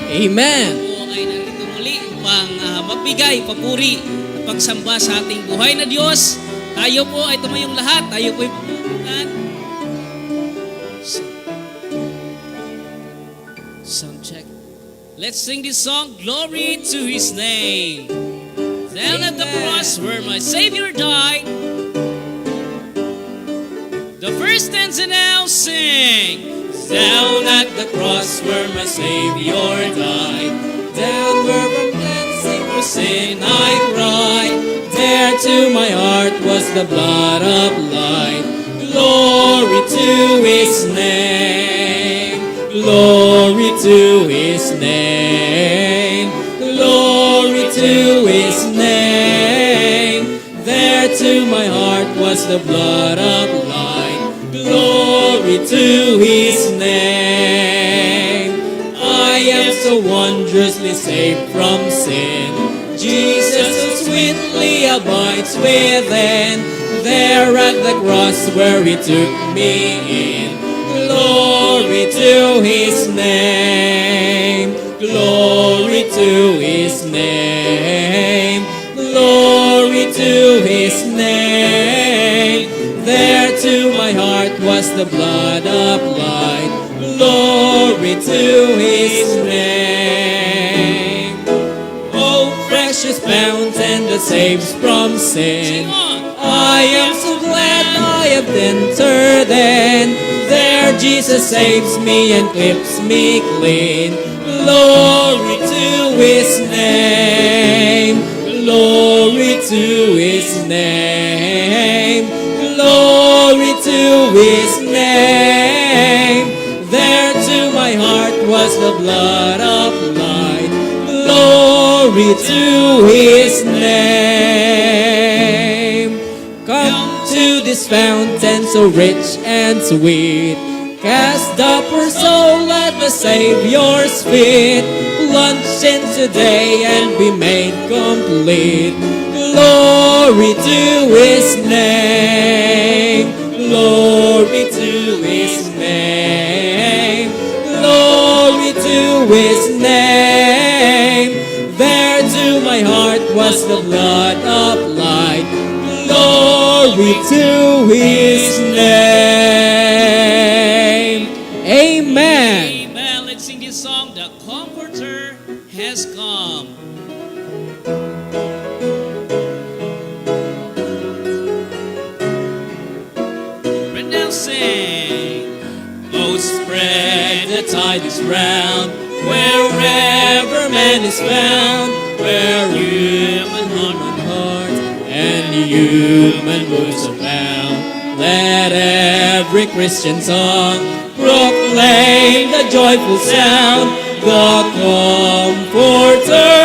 Amen. Po ay narito muli upang magbigay papuri at pagsamba sa ating buhay na Diyos. Tayo po ay tumayong lahat. Tayo po ay pagpupunan. Sound check. Let's sing this song, Glory to His Name. Down at the cross where my Savior died. The first stanza now sing. Down at the cross where my Savior died. Down where from cleansing for sin I cried. There to my heart was the blood applied. Glory to His name. Glory to His name. Glory to His name. There to my heart was the blood applied. Glory to His name. I am so wondrously saved from sin. Jesus so sweetly abides within. There at the cross where He took me in. Glory to His name. Glory to His name. Glory to His name. There to my heart was the blood applied. Glory to His name. Oh, precious fountain that saves from sin. I am so glad I have entered in. There Jesus saves me and keeps me clean. Glory to His name. Glory to His name. Glory to His name. There to my heart was the blood applied. Glory to His name. Come to this fountain so rich and sweet. Cast up her soul at the Savior's feet. Plunge in today and be made complete. Glory to His name. Glory to His name. Glory to His name. There to my heart was the blood applied. Glory to His name. Amen. Amen. Let's sing this song, The Comforter Has Come. Right now sing. Oh, spread the tidings round, wherever man is found, where human heart and human words abound. Let every Christian song proclaim the joyful sound. The Comforter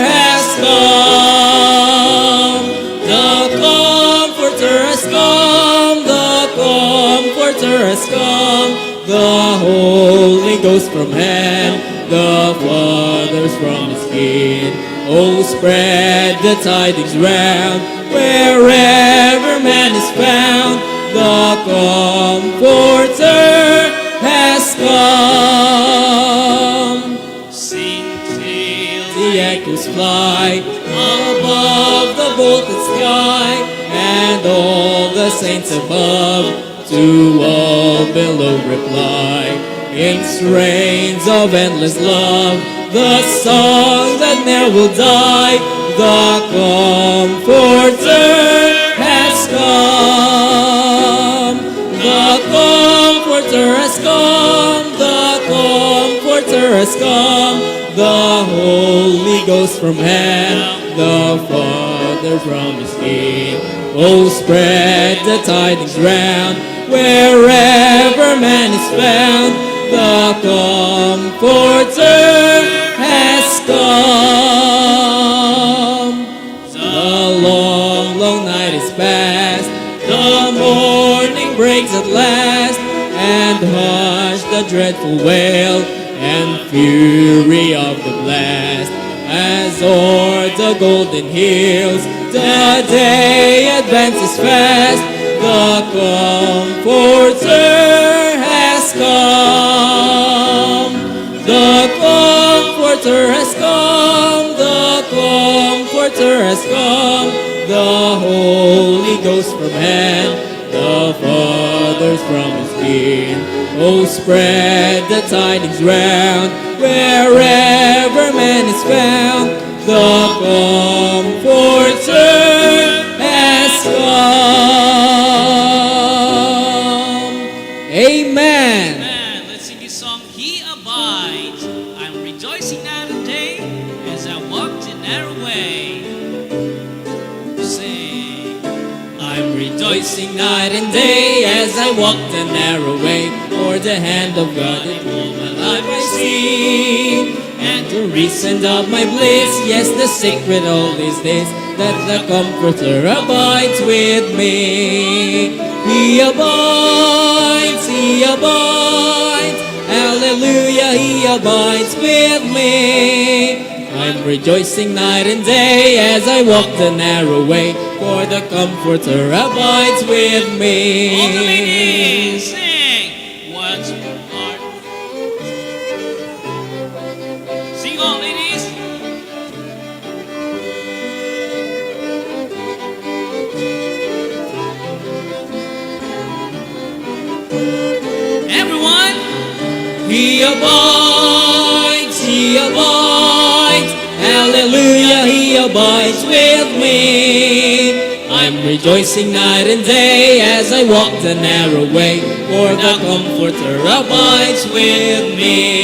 has come. The Comforter has come. The Comforter has come. The Holy Ghost from heaven, the Father's from His kin. Oh, spread the tidings round, wherever man is found. The Comforter has come. Sing till the echoes fly above the vaulted sky, and all the saints above to all below reply. In strains of endless love, the song that ne'er will die. The Comforter has come. The Comforter has come. The Comforter has come. The Holy Ghost from heaven, the Father from His kin. Oh, spread the tidings round, wherever man is found. The Comforter has come. The long, long night is past. The morning breaks at last, and hush the dreadful wail and fury of the blast. As o'er the golden hills the day advances fast, the Comforter has come. The Comforter Comforter has come, the Comforter has come, the Holy Ghost from heaven, the Father's promised King. Oh, spread the tidings round, wherever man is found, the Comforter has come. Amen. Amen. Let's sing this song, He Abides. I'm rejoicing night and day as I walk the narrow way. Sing. I'm rejoicing night and day as I walk the narrow way, for the hand of God in all my life I see. And the reason of my bliss, yes, the secret all is this, that the Comforter abides with me. He abides, He abides, hallelujah, He abides with me. I'm rejoicing night and day as I walk the narrow way, for the Comforter abides with me. All the ladies, sing. What's your heart? Sing all, ladies. Everyone. He abides, He abides, hallelujah, He abides with me. I'm rejoicing night and day as I walk the narrow way, for the Comforter abides with me.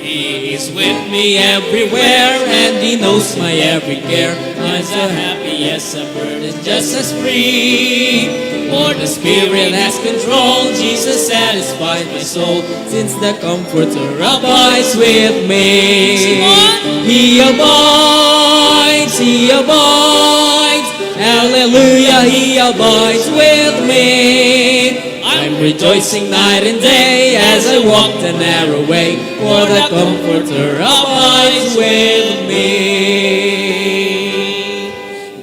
He is with me everywhere, and He knows my every care. I'm so happy, yes, a burden just as free. For the Spirit has control, Jesus satisfies my soul, since the Comforter abides with me. He abides, He abides, hallelujah, He abides with me. I'm rejoicing night and day as I walk the narrow way, for the Comforter abides with me.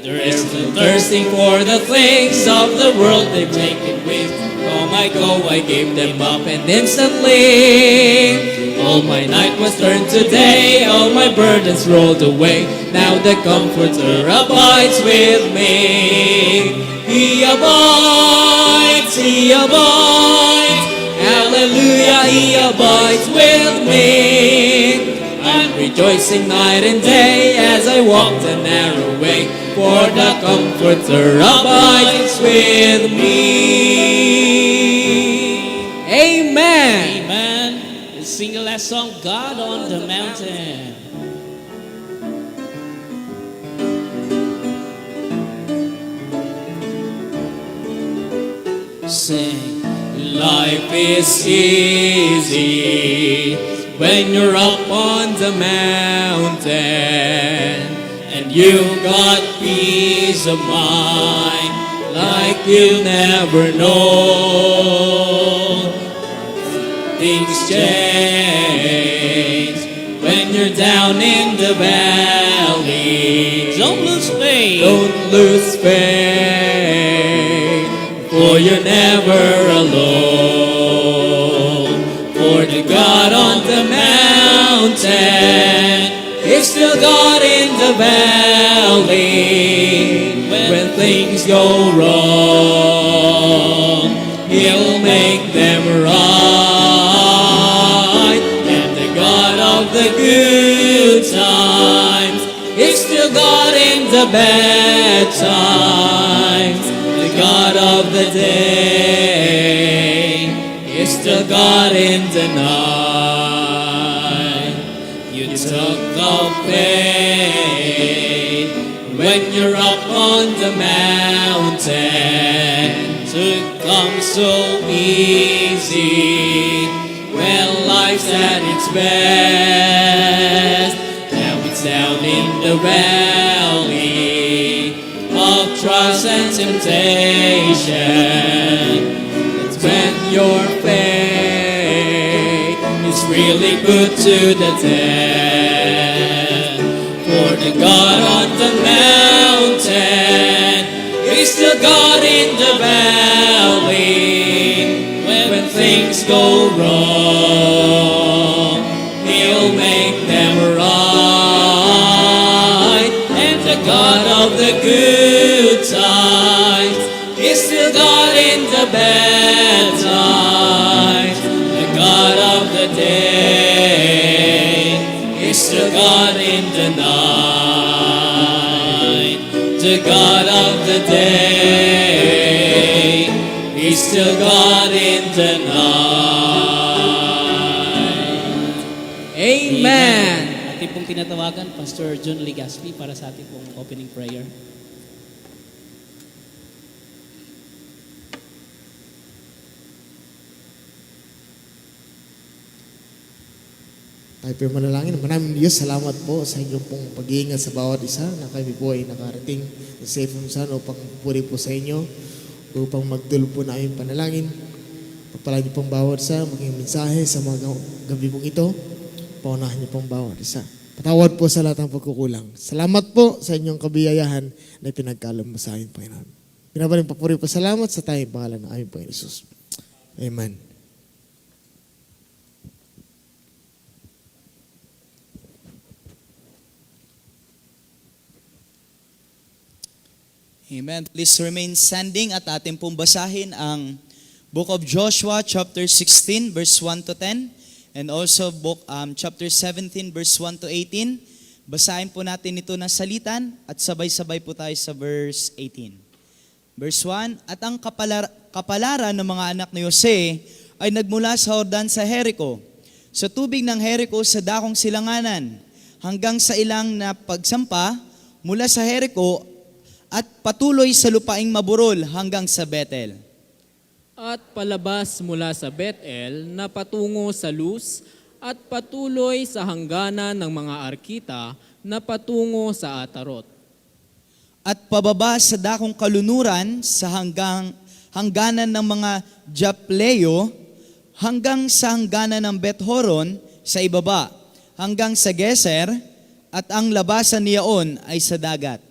There's no thirsting for the things of the world, they've taken with. Come I go, I gave them up, and instantly all my night was turned to day, all my burdens rolled away. Now the Comforter abides with me. He abides, He abides, hallelujah, He abides with me. I'm rejoicing night and day as I walk the narrow way, for the Comforter abides with me. Amen. Amen. Let's sing the last song, God on the Mountain. Sing. Life is easy when you're up on the mountain, and you've got peace of mind like you'll never know. Things change when you're down in the valley. Don't lose faith. Don't lose faith, for you're never alone. For the God on the mountain is still God in the valley. When things go wrong, He'll make them right. And the God of the good times is still God in the bad times. The God of the day is still God in the night. You took the pain when you're up on the mountain. To come so easy when life's at its best. Now it's down in the valley of trials and temptation. That's when your faith is really put to the test. For the God on the mountain is still God in the valley. When things go wrong, the God of the good times. He's still God in the bad times. The God of the day. He's still God in the night. The God of the day. He's still God in the night. Amen. Ating pong tinatawagan, Pastor John Legaspi, para sa ating pong opening prayer. Tayo po manalangin. Maraming Diyos, salamat po sa inyong pong pag-iingat sa bawat isa na kami po ay nakarating sa safe and sound upang puri po sa inyo, upang magdulog po na aming panalangin. Pagpala niyo pong bawat isa, maging mensahe sa mga gabi pong ito. Paunahan niyo pong bawat isa. Patawad po sa lahat ng pagkukulang. Salamat po sa inyong kabiyayahan na pinagkaloob mo sa amin, Panginoon. Pinabaling papuri po salamat sa tayong pangalan ng aming Panginoon Jesus. Amen. Amen. Please remain standing at atin pong basahin ang Book of Joshua chapter 16 verse 1 to 10 and also chapter 17 verse 1 to 18. Basahin po natin ito ng salitan at sabay-sabay po tayo sa verse 18. Verse 1, at ang kapalaran ng mga anak ni Jose ay nagmula sa Jordan sa Jericho, sa tubig ng Jericho sa dakong silanganan, hanggang sa ilang na pagsampa mula sa Jericho at patuloy sa lupaing maburol hanggang sa Bethel. At palabas mula sa Bethel na patungo sa Luz at patuloy sa hangganan ng mga Arkita na patungo sa Atarot. At pababa sa dakong kalunuran sa hangganan ng mga Japleo hanggang sa hangganan ng Beth-horon sa ibaba, hanggang sa Geser, at ang labasan niyaon ay sa dagat.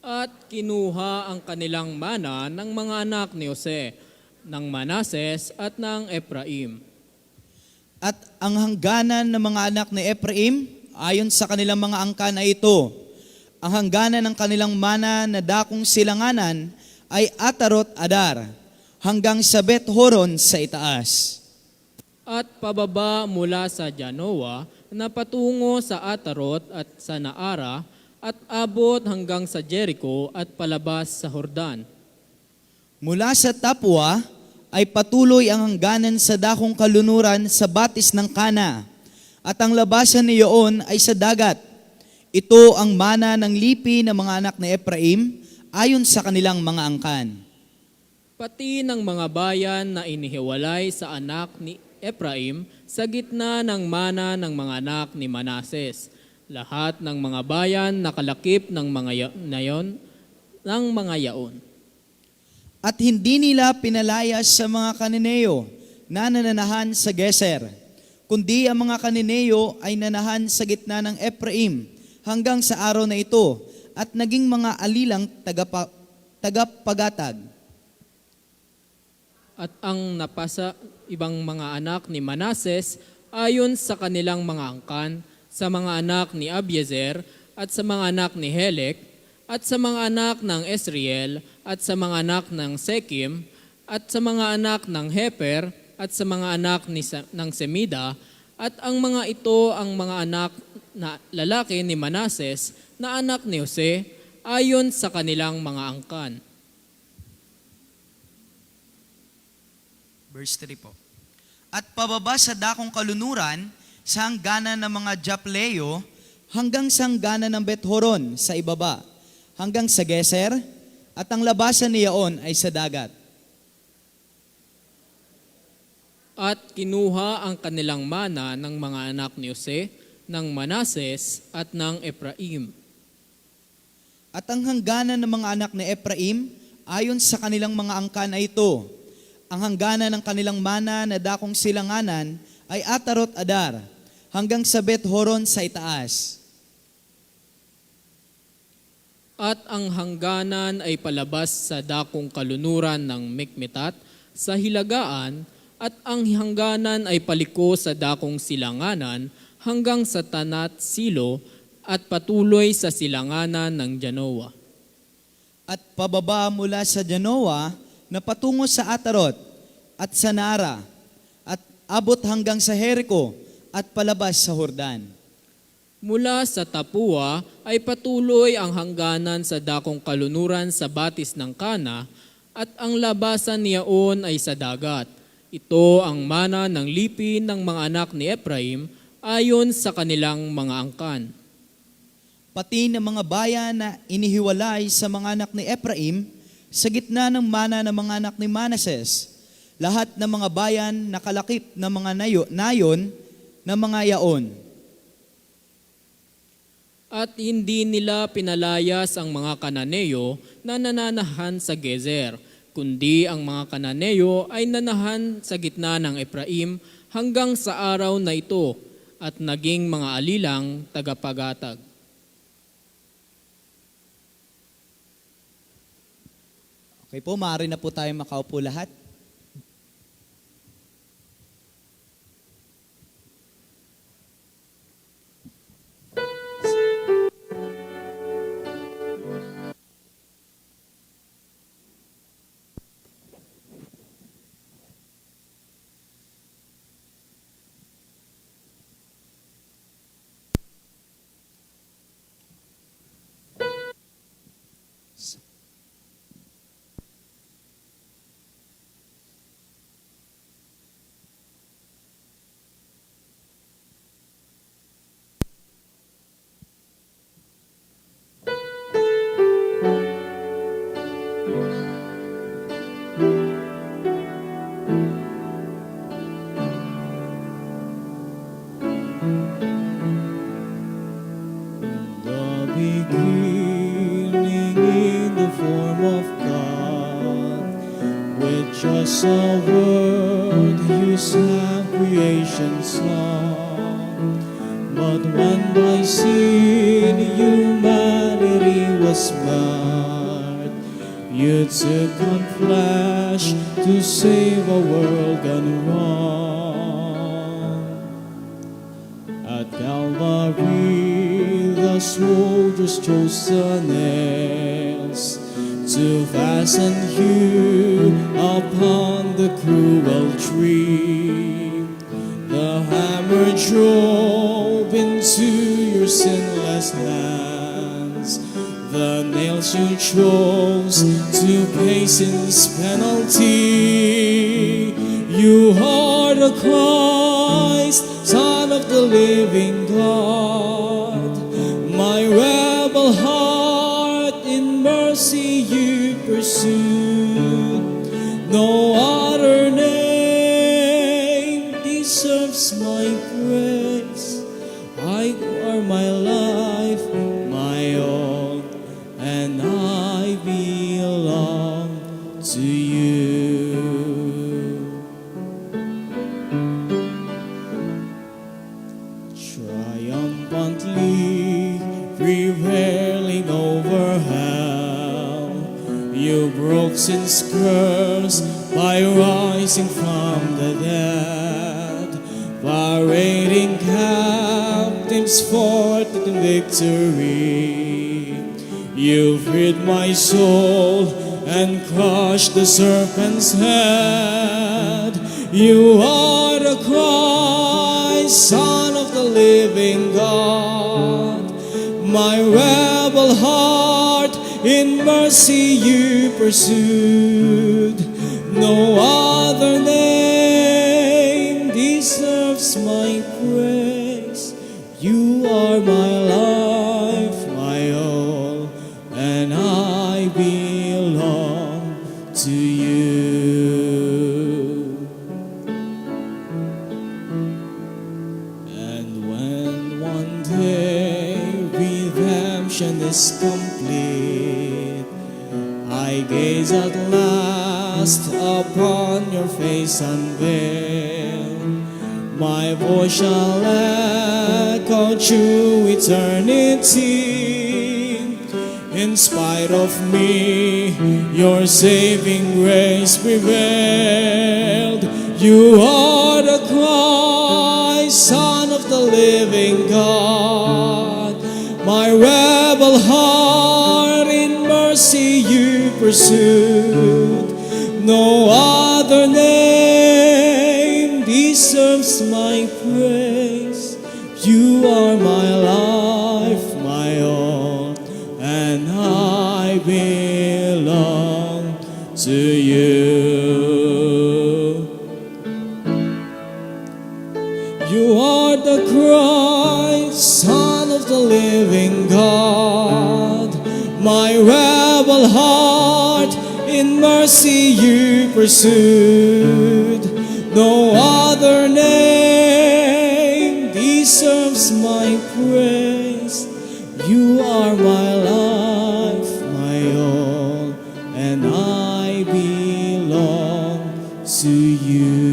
At kinuha ang kanilang mana ng mga anak ni Jose, ng Manases at ng Ephraim. At ang hangganan ng mga anak ni Ephraim, ayon sa kanilang mga angkan ay ito. Ang hangganan ng kanilang mana na dakong silanganan ay Atarot Adar, hanggang sa Beth-horon sa itaas. At pababa mula sa Janoa na patungo sa Atarot at sa Naara, at abot hanggang sa Jericho at palabas sa Jordan. Mula sa Tapua ay patuloy ang hangganan sa dakong kalunuran sa batis ng Kana, at ang labasan niyoon ay sa dagat. Ito ang mana ng lipi ng mga anak ni Ephraim ayon sa kanilang mga angkan. Pati ng mga bayan na inihiwalay sa anak ni Ephraim sa gitna ng mana ng mga anak ni Manases. Lahat ng mga bayan nakalakip ng mga yaon. At hindi nila pinalayas sa mga Kananeo na nananahan sa Geser, kundi ang mga Kananeo ay nanahan sa gitna ng Ephraim hanggang sa araw na ito, at naging mga alilang tagapagatag. At ang napasa ibang mga anak ni Manases ayon sa kanilang mga angkan, sa mga anak ni Abiezer, at sa mga anak ni Helek, at sa mga anak ng Esriel, at sa mga anak ng Sekim, at sa mga anak ng Heper, at sa mga anak ng Semida, at ang mga ito ang mga anak na lalaki ni Manases na anak ni Jose, ayon sa kanilang mga angkan. Verse 3 po. At pababa sa dakong kalunuran, sa hangganan ng mga Japleo, hanggang sa hangganan ng Beth-horon sa ibaba, hanggang sa Geser, at ang labasan niyaon ay sa dagat. At kinuha ang kanilang mana ng mga anak ni Jose, ng Manases at ng Ephraim. At ang hangganan ng mga anak ni Ephraim, ayon sa kanilang mga angkan ay ito. Ang hangganan ng kanilang mana na dakong silanganan ay Atarot Adar, hanggang sa Beth-horon sa itaas. At ang hangganan ay palabas sa dakong kalunuran ng Mikmetat sa hilagaan, at ang hangganan ay paliko sa dakong silanganan hanggang sa Tanat Silo, at patuloy sa silanganan ng Janoa. At pababa mula sa Janoa na patungo sa Atarot at sa Nara at abot hanggang sa Jericho at palabas sa Hordan. Mula sa Tapua ay patuloy ang hangganan sa dakong kalunuran sa batis ng Kana at ang labasan niyaon ay sa dagat. Ito ang mana ng lipi ng mga anak ni Ephraim ayon sa kanilang mga angkan. Pati ng mga bayan na inihiwalay sa mga anak ni Ephraim sa gitna ng mana ng mga anak ni Manases. Lahat ng mga bayan nakalakip ng mga nayon ng mga yaon. At hindi nila pinalayas ang mga Kananeo na nananahan sa Gezer, kundi ang mga Kananeo ay nanahan sa gitna ng Ephraim hanggang sa araw na ito at naging mga alilang tagapagatag. Okay po, maaari na po tayo makaupo lahat. The beginning in the form of God, with just a word you sang creation song. But when by sin humanity was marred, you took on flesh to save a world gone wrong. At Calvary, the soldiers chose the nails to fasten you upon the cruel tree. The hammer drove into your sinless hands. The nails you chose to pay sin's penalty. You are the Christ, Son of the living God. My rebel heart in mercy you pursued. No other name deserves my praise. You are my life, my own, and I belong to you. Triumphantly prevailing over hell, you broke sin's curse by rising from the dead, parading captives forth in victory. You freed my soul and crushed the serpent's head. You are the Christ, Son of the living God. My rebel heart in mercy you pursued. No other name deserves my praise. You are my life, my all, and I belong to you. And when one day redemption is complete, I gaze at last upon your face unveiled. My voice shall echo through eternity. In spite of me, your saving grace prevailed. You are the Christ, Son of the living God. My rebel heart in mercy you pursued. No other name deserves my praise. You are my life, my all, and I belong to you. You are the Christ, Son of the living God. My rebel heart in mercy you pursued. No other name deserves my praise. You are my life, my all, and I belong to you.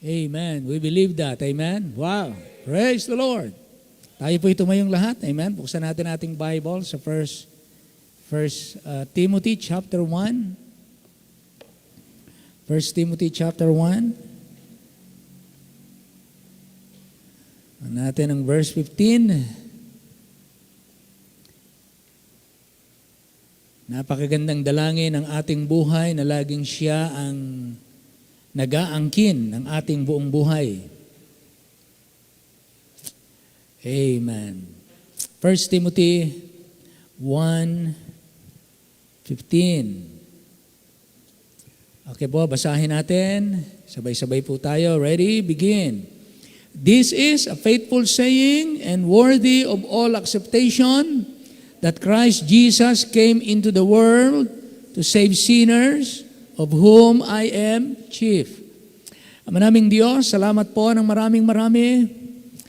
Amen. We believe that. Amen. Wow. Praise the Lord. Tayo po tumayong lahat. Amen. Buksan natin ating Bible sa First Timothy chapter 1. 1 Timothy chapter 1. Natin ang verse 15. Napakagandang dalangin ng ating buhay na laging siya ang nag-aangkin ng ating buong buhay. Amen. 1 Timothy 1:15. Okay po, basahin natin. Sabay-sabay po tayo. Ready? Begin. This is a faithful saying and worthy of all acceptation that Christ Jesus came into the world to save sinners, of whom I am chief. Manaming Diyos, salamat po ng marami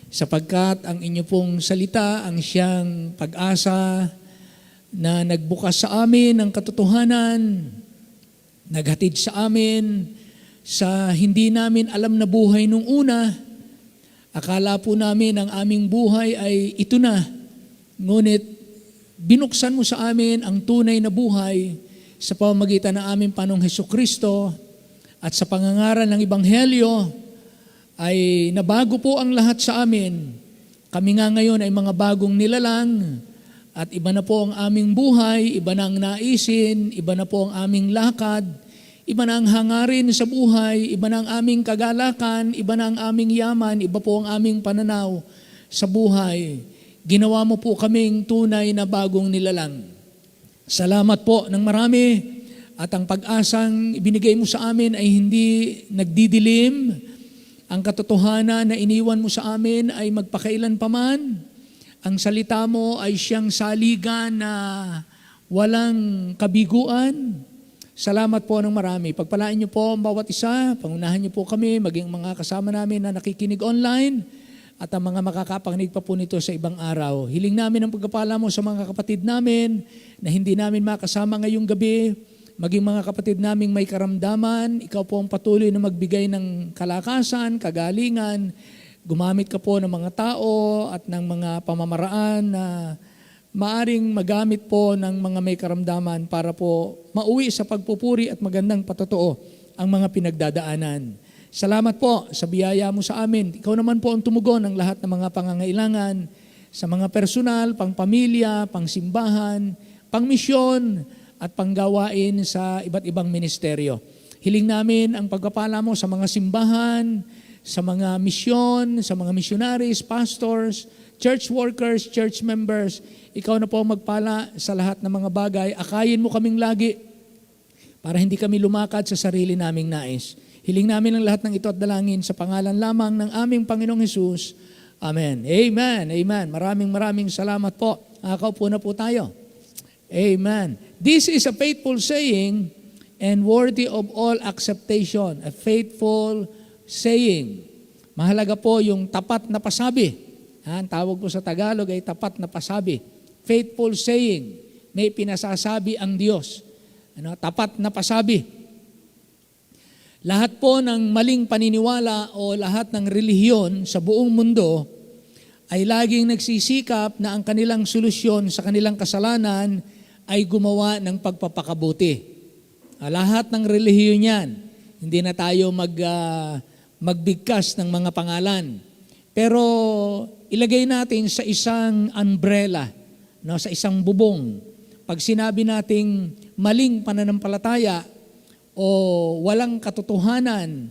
sapagkat ang inyo pong salita ang siyang pag-asa na nagbukas sa amin ng katotohanan, naghatid sa amin sa hindi namin alam na buhay nung una. Akala po namin ang aming buhay ay ito na, ngunit binuksan mo sa amin ang tunay na buhay sa pamamagitan ng aming Panong Hesukristo at sa pangangaral ng Ebanghelyo ay nabago po ang lahat sa amin. Kami nga ngayon ay mga bagong nilalang at iba na po ang aming buhay, iba na ang naisin, iba na po ang aming lakad, iba na ang hangarin sa buhay, iba na ang aming kagalakan, iba na ang aming yaman, iba po ang aming pananaw sa buhay. Ginawa mo po kaming tunay na bagong nilalang. Salamat po ng marami at ang pag-asang ibinigay mo sa amin ay hindi nagdidilim. Ang katotohanan na iniwan mo sa amin ay magpakailan paman. Ang salita mo ay siyang saligan na walang kabiguan. Salamat po ng marami. Pagpalain niyo po ang bawat isa. Pangunahan niyo po kami, maging mga kasama namin na nakikinig online at ang mga makakapakinig pa po nito sa ibang araw. Hiling namin ang pagpapala mo sa mga kapatid namin na hindi namin makasama ngayong gabi, maging mga kapatid naming may karamdaman, ikaw po ang patuloy na magbigay ng kalakasan, kagalingan, gumamit ka po ng mga tao at ng mga pamamaraan na maaring magamit po ng mga may karamdaman para po mauwi sa pagpupuri at magandang patotoo ang mga pinagdadaanan. Salamat po sa biyaya mo sa amin. Ikaw naman po ang tumugon ng lahat ng mga pangangailangan sa mga personal, pangpamilya, pangsimbahan, pangmisyon, at panggawain sa iba't ibang ministeryo. Hiling namin ang pagpapala mo sa mga simbahan, sa mga misyon, sa mga missionaries, pastors, church workers, church members. Ikaw na po ang magpala sa lahat ng mga bagay. Akayin mo kaming lagi para hindi kami lumakad sa sarili naming nais. Hiling namin ang lahat ng ito at dalangin sa pangalan lamang ng aming Panginoong Hesus. Amen. Amen. Amen. Maraming salamat po. Nakakaupo na po tayo. Amen. This is a faithful saying and worthy of all acceptation. A faithful saying. Mahalaga po yung tapat na pasabi. Ang tawag po sa Tagalog ay tapat na pasabi. Faithful saying. May pinasasabi ang Diyos. Tapat na pasabi. Lahat po ng maling paniniwala o lahat ng relihiyon sa buong mundo ay laging nagsisikap na ang kanilang solusyon sa kanilang kasalanan ay gumawa ng pagpapakabuti. Lahat ng relihiyon yan, hindi na tayo magbigkas ng mga pangalan. Pero ilagay natin sa isang umbrella, no, sa isang bubong. Pag sinabi nating maling pananampalataya o walang katotohanan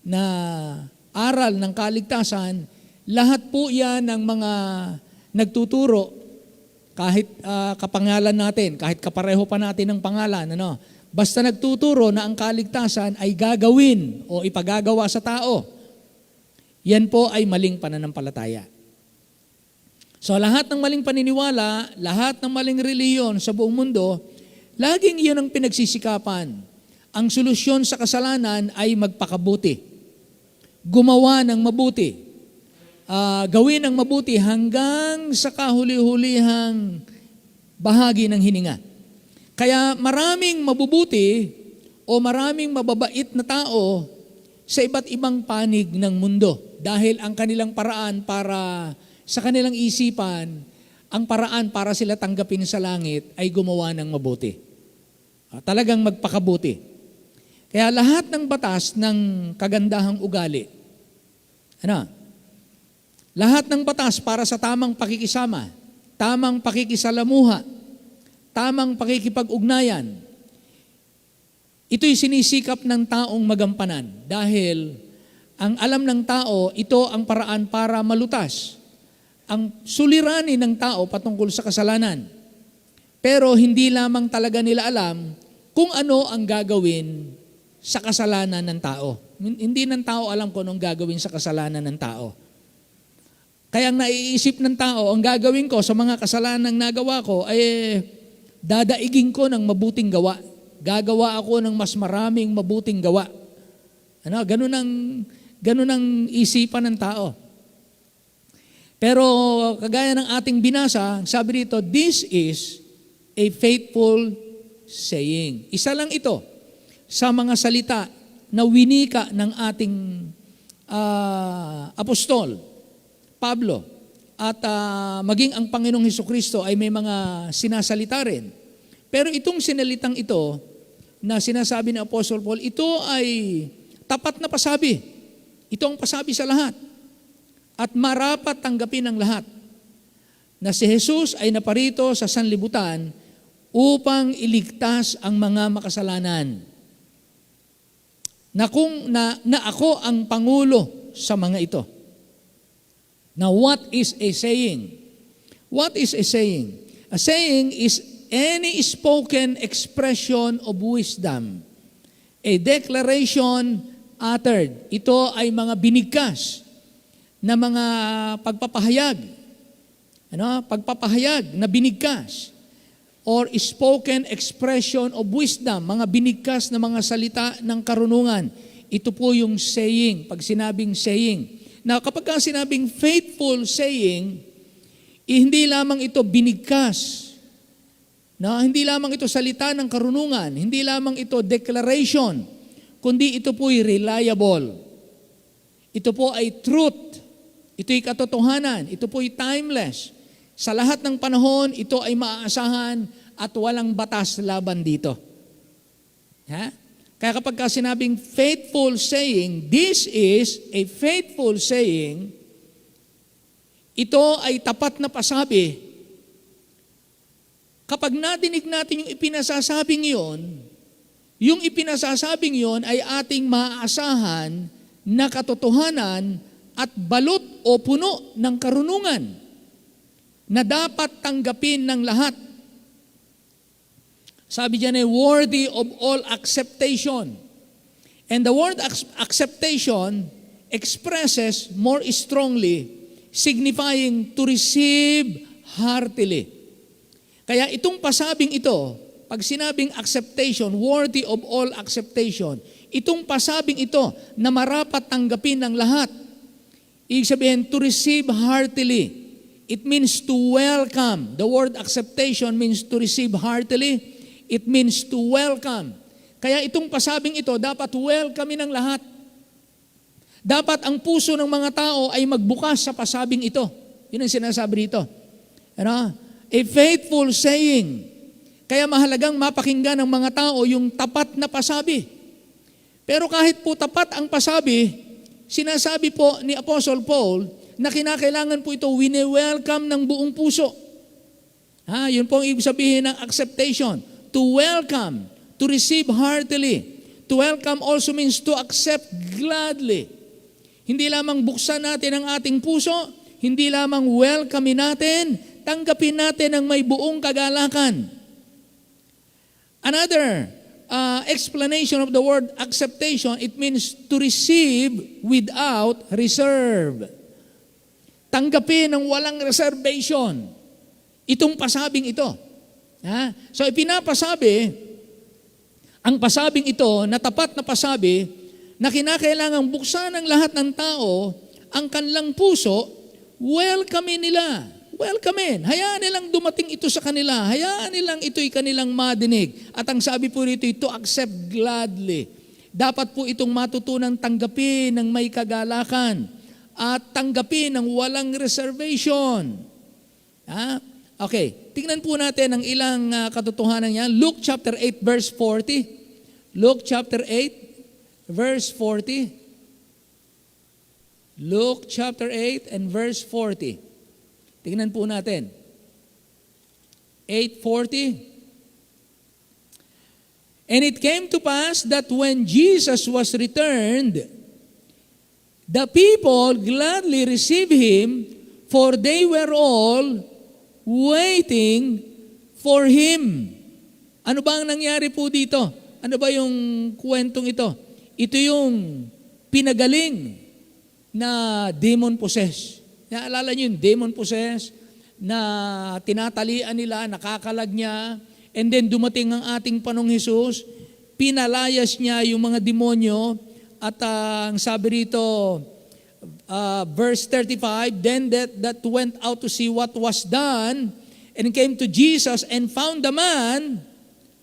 na aral ng kaligtasan, lahat po yan ng mga nagtuturo, kahit kapangalan natin, kahit kapareho pa natin ng pangalan, ano, basta nagtuturo na ang kaligtasan ay gagawin o ipagagawa sa tao, yan po ay maling pananampalataya. So lahat ng maling paniniwala, lahat ng maling reliyon sa buong mundo, laging iyon ang pinagsisikapan. Ang solusyon sa kasalanan ay magpakabuti. Gumawa ng mabuti. Gawin ang mabuti hanggang sa kahuli-hulihang bahagi ng hininga. Kaya maraming mabubuti o maraming mababait na tao sa iba't ibang panig ng mundo dahil ang kanilang paraan para sa kanilang isipan, ang paraan para sila tanggapin sa langit ay gumawa ng mabuti. Talagang magpakabuti. Kaya lahat ng batas ng kagandahang ugali, lahat ng batas para sa tamang pakikisama, tamang pakikisalamuha, tamang pakikipag-ugnayan, ito'y sinisikap ng taong magampanan dahil ang alam ng tao, ito ang paraan para malutas ang suliranin ng tao patungkol sa kasalanan. Pero hindi lamang talaga nila alam kung ano ang gagawin sa kasalanan ng tao. Hindi ng tao alam kung anong gagawin sa kasalanan ng tao. Kaya ang naiisip ng tao, ang gagawin ko sa mga kasalanang nagawa ko ay dadaigin ko ng mabuting gawa. Gagawa ako ng mas maraming mabuting gawa. Ganun ang isipan ng tao. Pero kagaya ng ating binasa, sabi dito, this is a faithful saying. Isa lang ito sa mga salita na winika ng ating apostol, Pablo. At maging ang Panginoong Hesukristo ay may mga sinasalita rin. Pero itong sinalitang ito na sinasabi ni Apostle Paul, ito ay tapat na pasabi. Ito ang pasabi sa lahat. At marapat tanggapin ng lahat na si Jesus ay naparito sa sanlibutan upang iligtas ang mga makasalanan. Na ako ang pangulo sa mga ito. Now, what is a saying? What is a saying? A saying is any spoken expression of wisdom. A declaration uttered. Ito ay mga binigkas na mga pagpapahayag. Pagpapahayag na binigkas. Or spoken expression of wisdom. Mga binigkas na mga salita ng karunungan. Ito po yung saying. Pag sinabing saying. Now, kapag sinabing faithful saying, hindi lamang ito binigkas. Hindi lamang ito salita ng karunungan. Hindi lamang ito declaration. Kundi ito po'y reliable. Ito po ay truth. Ito'y katotohanan. Ito po'y timeless. Sa lahat ng panahon, ito ay maaasahan at walang batas laban dito. Kaya kapag sinabing faithful saying, this is a faithful saying, ito ay tapat na pasabi. Kapag nadinig natin yung ipinasasabing yon ay ating maaasahan na katotohanan at balot o puno ng karunungan na dapat tanggapin ng lahat. Sabi diyan ay worthy of all acceptation. And the word acceptation expresses more strongly, signifying to receive heartily. Kaya itong pasabing ito, pag sinabing acceptation, worthy of all acceptation, itong pasabing ito na marapat tanggapin ng lahat, ibig sabihin, to receive heartily. It means to welcome. The word acceptation means to receive heartily. It means to welcome. Kaya itong pasabing ito, dapat welcome ng lahat. Dapat ang puso ng mga tao ay magbukas sa pasabing ito. Yun ang sinasabi dito. A faithful saying. Kaya mahalagang mapakinggan ng mga tao yung tapat na pasabi. Pero kahit po tapat ang pasabi, sinasabi po ni Apostle Paul na kinakailangan po ito wini-welcome ng buong puso. Yun po ang ibig sabihin ng acceptation. To welcome, to receive heartily. To welcome also means to accept gladly. Hindi lamang buksan natin ang ating puso, hindi lamang welcomein natin, tanggapin natin ang may buong kagalakan. Another explanation of the word acceptation, it means to receive without reserve. Tanggapin ng walang reservation. Itong pasabing ito. So ipinapasabi, ang pasabing ito, na tapat na pasabi, na kinakailangang buksan ng lahat ng tao, ang kanilang puso, welcomein nila. Welcomein. Hayaan nilang dumating ito sa kanila. Hayaan nilang ito'y kanilang madinig. At ang sabi po rito, to accept gladly. Dapat po itong matutunang tanggapin ng may kagalakan at tanggapin ng walang reservation. Okay, tingnan po natin ang ilang katotohanan niya. Luke chapter 8 verse 40. Luke chapter 8 verse 40. Luke chapter 8 and verse 40. Tingnan po natin. 8:40. And it came to pass that when Jesus was returned, the people gladly received him, for they were all waiting for him. Ano ba ang nangyari po dito? Ano ba yung kwentong ito? Ito yung pinagaling na demon possessed. Naalala niyo yung demon possessed na tinatalian nila, nakakalag niya, and then dumating ang ating Panong Hesus, pinalayas niya yung mga demonyo, at ang sabi rito, verse 35, then that went out to see what was done, and came to Jesus and found the man,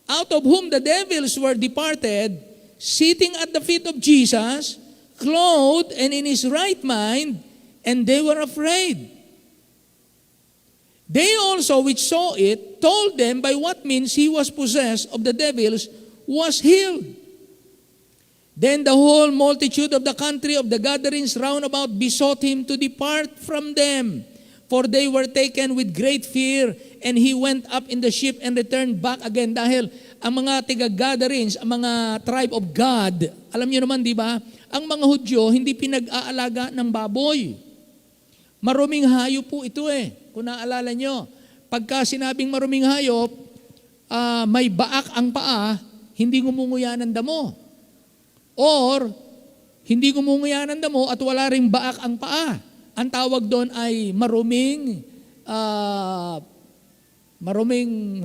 out of whom the devils were departed, sitting at the feet of Jesus, clothed and in his right mind, and they were afraid. They also which saw it told them by what means he was possessed of the devils was healed. Then the whole multitude of the country of the gatherings round about besought him to depart from them, for they were taken with great fear, and he went up in the ship and returned back again. Dahil ang mga tiga-gatherings, ang mga tribe of God, alam niyo naman, di ba? Ang mga Hudyo hindi pinag-aalaga ng baboy. Maruming hayop po ito kung naalala nyo. Pagka sinabing maruming hayop, may baak ang paa, hindi ngumunguya ng damo. Or, hindi ngumunguya ng damo at wala ring baak ang paa. Ang tawag doon ay maruming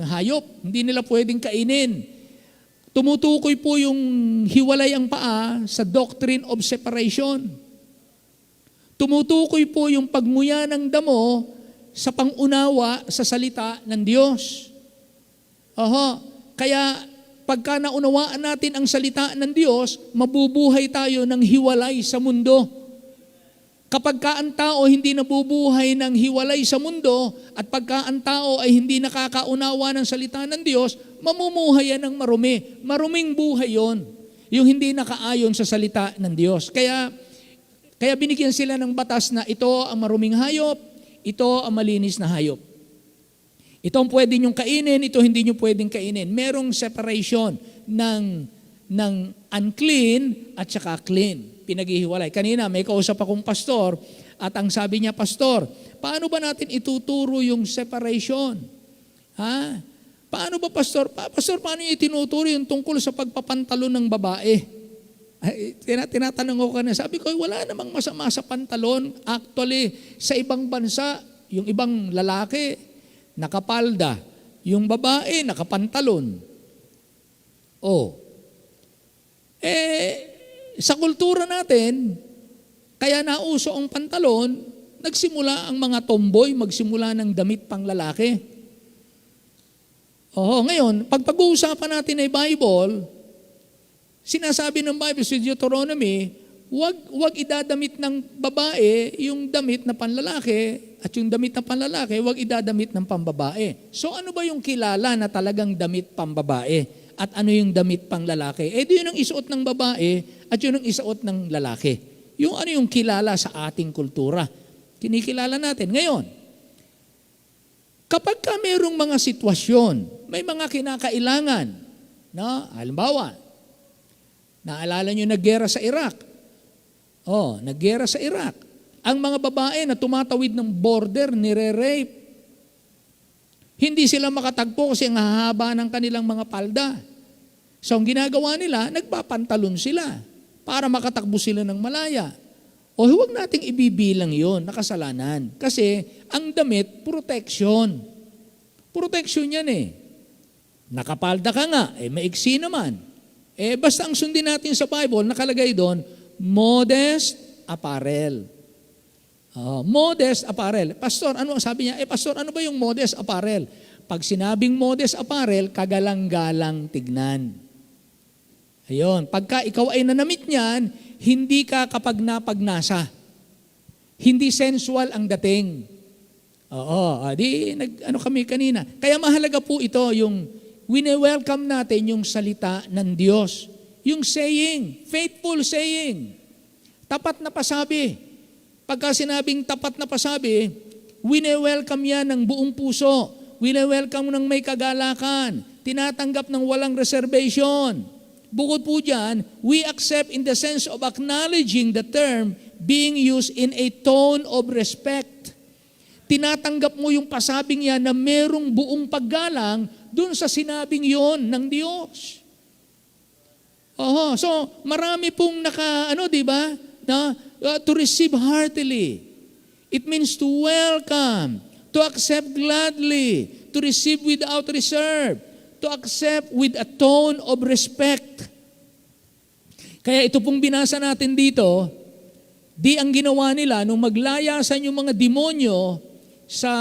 hayop. Hindi nila pwedeng kainin. Tumutukoy po yung hiwalay ang paa sa doctrine of separation. Tumutukoy po yung pagmuya ng damo sa pangunawa sa salita ng Diyos. Kaya pagka naunawaan natin ang salita ng Diyos, mabubuhay tayo ng hiwalay sa mundo. Kapag ka ang tao hindi nabubuhay ng hiwalay sa mundo, at pagka ang tao ay hindi nakakaunawa ng salita ng Diyos, mamumuhay yan ng marumi. Maruming buhay yon, yung hindi nakaayon sa salita ng Diyos. Kaya binigyan sila ng batas na ito ang maruming hayop, ito ang malinis na hayop. Ito ang pwede niyong kainin, ito hindi niyo pwedeng kainin. Merong separation ng unclean at saka clean. Pinaghihiwalay. Kanina may kausap akong pastor at ang sabi niya, Pastor, paano ba natin ituturo yung separation? Paano ba, Pastor? Pastor, paano niyo itinuturo yung tungkol sa pagpapantalon ng babae? Tinatanong ko kanina, sabi ko, wala namang masama sa pantalon. Actually, sa ibang bansa, yung ibang lalaki, nakapalda. Yung babae, nakapantalon. Sa kultura natin, kaya nauso ang pantalon, nagsimula ang mga tomboy, magsimula ng damit pang lalaki. Ngayon, pag pag-uusapan natin ay Bible, sinasabi ng Bible sa Deuteronomy, wag idadamit ng babae yung damit na panlalaki, at yung damit na panlalaki, huwag idadamit ng pambabae. So ano ba yung kilala na talagang damit pambabae? At ano yung damit pang lalaki? Yun ang isuot ng babae at yun ang isuot ng lalaki. Yung ano yung kilala sa ating kultura. Kinikilala natin. Ngayon, kapag ka mayroong mga sitwasyon, may mga kinakailangan, no? Halimbawa, naalala nyo naggera sa Iraq. Naggera sa Iraq. Ang mga babae na tumatawid ng border, nire-rape. Hindi sila makatagpo kasi ang hahaba ng kanilang mga palda. So ang ginagawa nila, nagpapantalon sila para makatakbo sila ng malaya. Huwag nating ibibilang yon na kasalanan. Kasi ang damit, protection. Protection yan Nakapalda ka nga, maiksi naman. Basta ang sundin natin sa Bible, nakalagay doon, modest apparel. Modest apparel. Pastor, ano sabi niya? Pastor, ano ba yung modest apparel? Pag sinabing modest apparel, kagalang-galang tignan. Ayun. Pagka ikaw ay nanamit niyan, hindi ka kapag napagnasa. Hindi sensual ang dating. Kami kanina. Kaya mahalaga po ito, yung wini-welcome natin yung salita ng Diyos. Yung saying, faithful saying. Tapat na pasabi. Pagka sinabing tapat na pasabi, wini-welcome yan ng buong puso. Wini-welcome ng may kagalakan. Tinatanggap ng walang reservation. Bukod po dyan, we accept in the sense of acknowledging the term being used in a tone of respect. Tinatanggap mo yung pasabing yan na merong buong paggalang dun sa sinabing yon ng Diyos. So marami pong to receive heartily. It means to welcome, to accept gladly, to receive without reserve, to accept with a tone of respect. Kaya ito pong binasa natin dito, ang ginawa nila nung maglayasan yung mga demonyo sa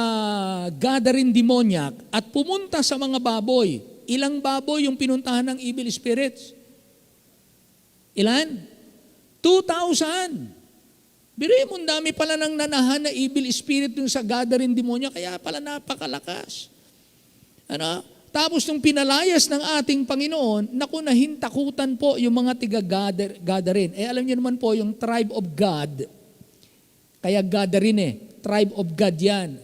gathering demoniac at pumunta sa mga baboy. Ilang baboy yung pinuntahan ng evil spirits? Ilan? 2,000. Biruin mo, dami pala ng nanahan na evil spirit dun sa gathering demonyo, kaya pala napakalakas. Tapos nung pinalayas ng ating Panginoon, nahintakutan po yung mga tiga-gathering. Alam niyo naman po, yung tribe of God, kaya gathering tribe of God yan.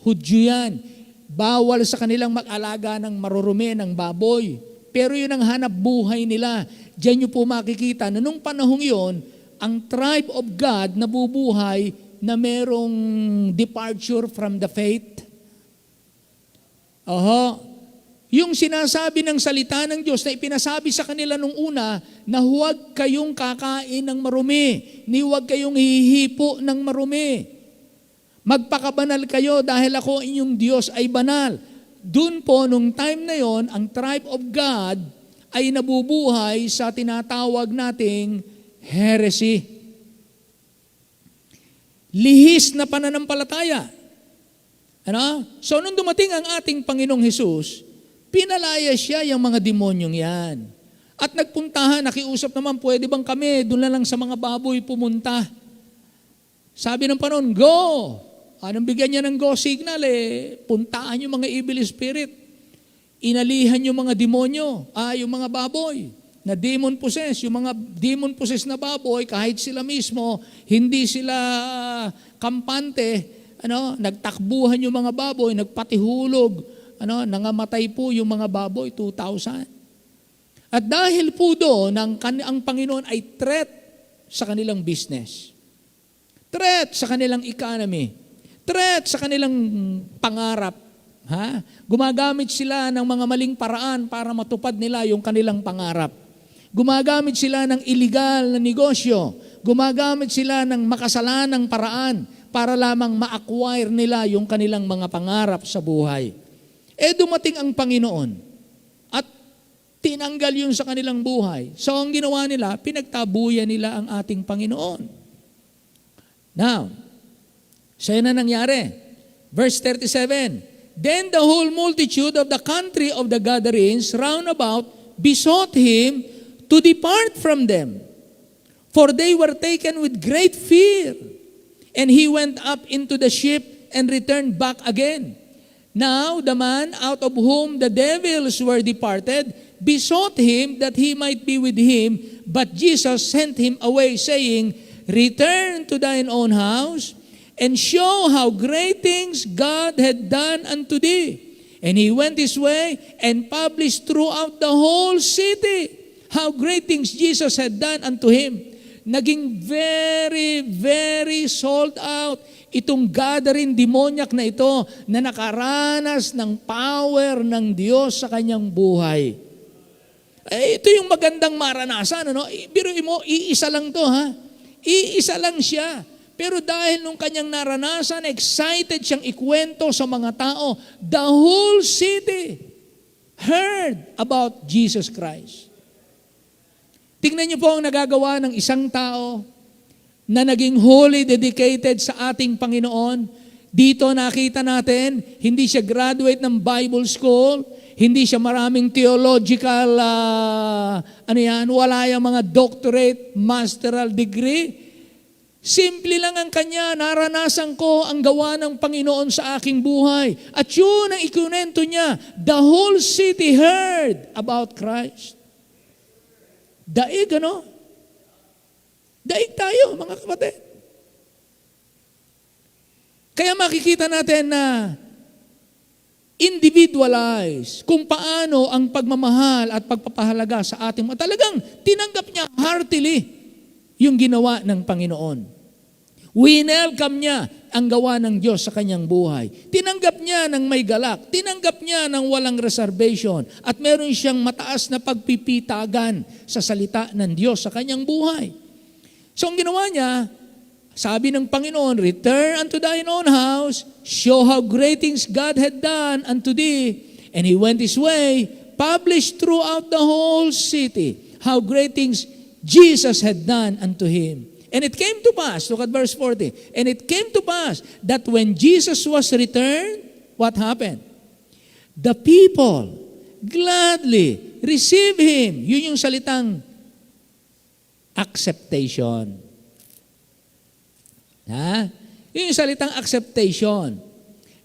Hudyo yan. Bawal sa kanilang mag-alaga ng marurumi ng baboy. Pero yun ang hanap buhay nila. Diyan nyo po makikita na nung panahong yon, ang tribe of God nabubuhay na merong departure from the faith. Yung sinasabi ng salita ng Diyos na ipinasabi sa kanila nung una na huwag kayong kakain ng marumi, ni huwag kayong hihipo ng marumi. Magpakabanal kayo dahil ako inyong Diyos ay banal. Doon po, nung time na yon, ang tribe of God ay nabubuhay sa tinatawag nating heresy. Lihis na pananampalataya. So, nung dumating ang ating Panginoong Hesus, pinalaya siya yung mga demonyong yan. At nagpuntahan, nakiusap naman, pwede bang kami, doon na lang sa mga baboy pumunta. Sabi ng Panginoon, go! Anong bigyan niya ng go signal puntaan yung mga evil spirit. Inalihan yung mga demonyo, yung mga baboy na demon possessed. Yung mga demon possessed na baboy, kahit sila mismo, hindi sila kampante, nagtakbuhan yung mga baboy, nagpatihulog, nangamatay po yung mga baboy, 2,000. At dahil po doon, ang Panginoon ay threat sa kanilang business. Threat sa kanilang economy. Threat sa kanilang pangarap. Gumagamit sila ng mga maling paraan para matupad nila yung kanilang pangarap. Gumagamit sila ng illegal na negosyo. Gumagamit sila ng makasalanang paraan para lamang ma-acquire nila yung kanilang mga pangarap sa buhay. Dumating ang Panginoon at tinanggal yun sa kanilang buhay. So ang ginawa nila, pinagtabuyan nila ang ating Panginoon. Now, sa'yo na nangyari. Verse 37, Then the whole multitude of the country of the Gadarenes round about besought him to depart from them, for they were taken with great fear. And he went up into the ship and returned back again. Now the man out of whom the devils were departed besought him that he might be with him, but Jesus sent him away, saying, Return to thine own house, and show how great things God had done unto thee. And he went his way and published throughout the whole city how great things Jesus had done unto him. Naging very, very sold out itong gathering demoniac na ito na nakaranas ng power ng Diyos sa kanyang buhay. Ito yung magandang maranasan. Ano? Biruin mo, iisa lang to, ha? Iisa lang siya. Pero dahil nung kanyang naranasan, excited siyang ikwento sa mga tao, the whole city heard about Jesus Christ. Tingnan niyo po ang nagagawa ng isang tao na naging wholly dedicated sa ating Panginoon. Dito nakita natin, hindi siya graduate ng Bible school, hindi siya maraming theological, wala yung mga doctorate, masteral degree. Simple lang ang kanya, naranasan ko ang gawa ng Panginoon sa aking buhay. At yun ang ikunento niya, the whole city heard about Christ. Daig, ano? Daig tayo, mga kapatid. Kaya makikita natin na individualize kung paano ang pagmamahal at pagpapahalaga sa ating mga. Talagang tinanggap niya heartily yung ginawa ng Panginoon. Winelcome niya ang gawa ng Diyos sa kanyang buhay. Tinanggap niya ng may galak. Tinanggap niya ng walang reservation. At meron siyang mataas na pagpipitagan sa salita ng Diyos sa kanyang buhay. So ang ginawa niya, sabi ng Panginoon, Return unto thine own house, show how great things God had done unto thee. And he went his way, published throughout the whole city how great things Jesus had done unto him. And it came to pass, look at verse 40, and it came to pass that when Jesus was returned, what happened? The people gladly received him. Yun yung salitang acceptation. Ha? Yun yung salitang acceptation.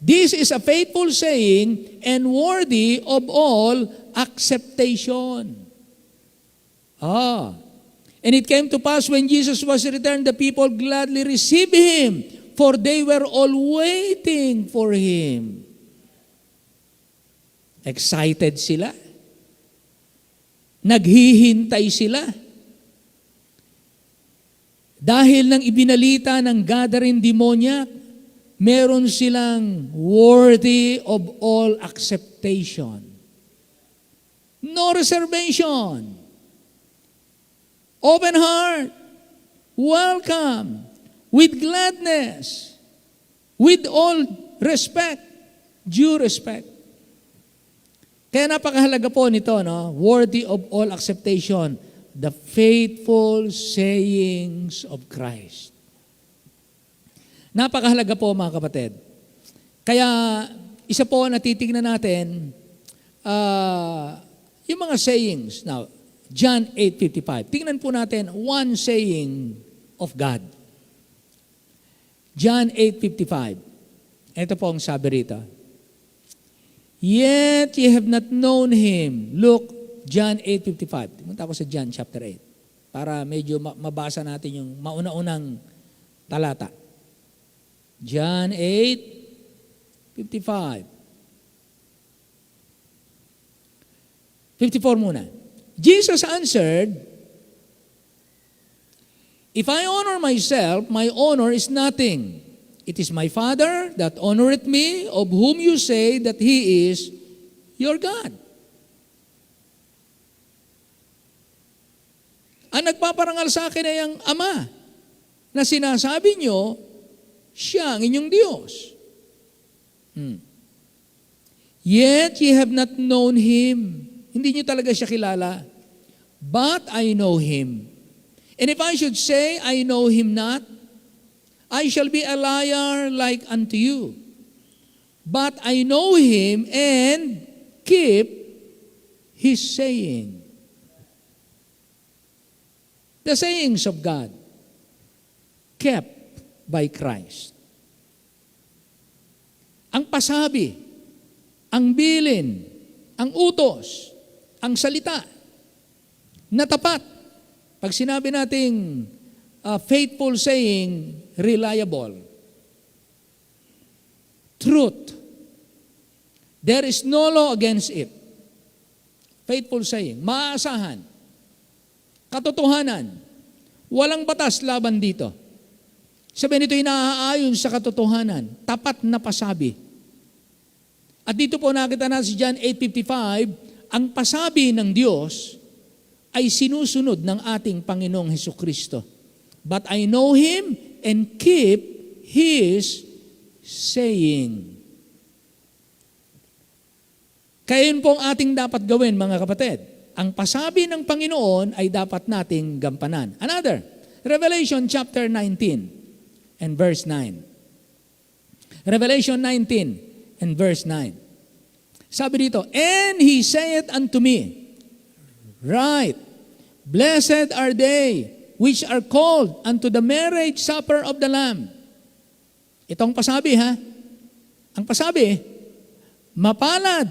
This is a faithful saying and worthy of all acceptation. And it came to pass when Jesus was returned, the people gladly received him, for they were all waiting for him. Excited sila. Naghihintay sila. Dahil nang ibinalita ng gathering demoniac, meron silang worthy of all acceptation. No reservation. Open heart, welcome, with gladness, with all respect, due respect. Kaya napakahalaga po nito, no? Worthy of all acceptation, the faithful sayings of Christ. Napakahalaga po, mga kapatid. Kaya isa po na titignan natin, yung mga sayings. Now, John 8:55. Tingnan po natin one saying of God. John 8:55. Ito po ang sabi rito. Yet ye have not known him. Look, John 8:55. Pumunta ako sa John chapter 8 para medyo mabasa natin yung mauna-unang talata. John 8:55. 54 muna. Jesus answered, If I honor myself, my honor is nothing. It is my Father that honoreth me, of whom you say that he is your God. Ang nagpaparangal sa akin ay ang Ama, na sinasabi nyo, siya ang inyong Diyos. Yet ye have not known him. Hindi nyo talaga siya kilala. But I know him. And if I should say, I know him not, I shall be a liar like unto you. But I know him and keep his saying. The sayings of God, kept by Christ. ang pasabi, ang bilin, ang utos, ang salita na tapat. Pag sinabi nating faithful saying, reliable. Truth. There is no law against it. Faithful saying, maaasahan. Katotohanan. Walang batas laban dito. Sabihin nito, inaayon sa katotohanan. Tapat na pasabi. At dito po nakita natin si John 8:55, ang pasabi ng Diyos ay sinusunod ng ating Panginoong Hesukristo. But I know Him and keep His saying. Kaya yun po ang ating dapat gawin, mga kapatid. Ang pasabi ng Panginoon ay dapat nating gampanan. Another, Revelation chapter 19 and verse 9. Revelation 19 and verse 9. Sabi dito, and He saith unto me, right, blessed are they which are called unto the marriage supper of the Lamb. Itong pasabi ha. Ang pasabi, mapalad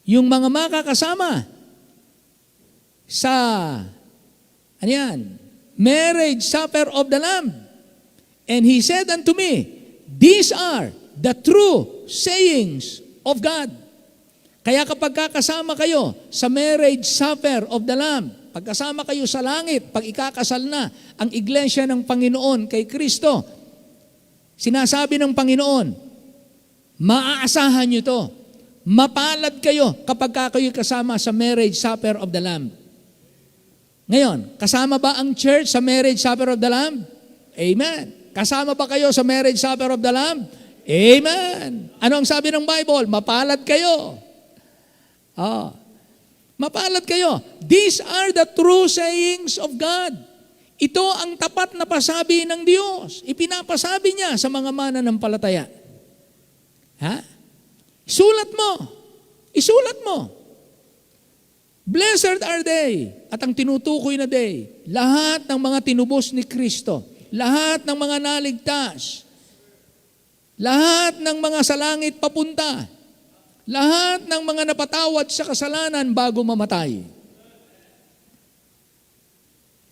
yung mga makakasama sa, ano yan, marriage supper of the Lamb. And He said unto me, these are the true sayings of God. Kaya kapag kakasama kayo sa marriage supper of the Lamb, pagkasama kayo sa langit, pag ikakasal na ang iglesia ng Panginoon kay Kristo, sinasabi ng Panginoon, maaasahan nyo to. Mapalad kayo kapag kayo kasama sa marriage supper of the Lamb. Ngayon, kasama ba ang church sa marriage supper of the Lamb? Amen. Kasama ba kayo sa marriage supper of the Lamb? Amen. Ano ang sabi ng Bible? Mapalad kayo. Mapalad kayo. These are the true sayings of God. Ito ang tapat na pasabi ng Diyos. Ipinapasabi niya sa mga mananampalataya. Ha? Isulat mo. Isulat mo. Blessed are they. At ang tinutukoy na they, lahat ng mga tinubos ni Kristo, lahat ng mga naligtas, lahat ng mga sa langit papunta, lahat ng mga napatawad sa kasalanan bago mamatay.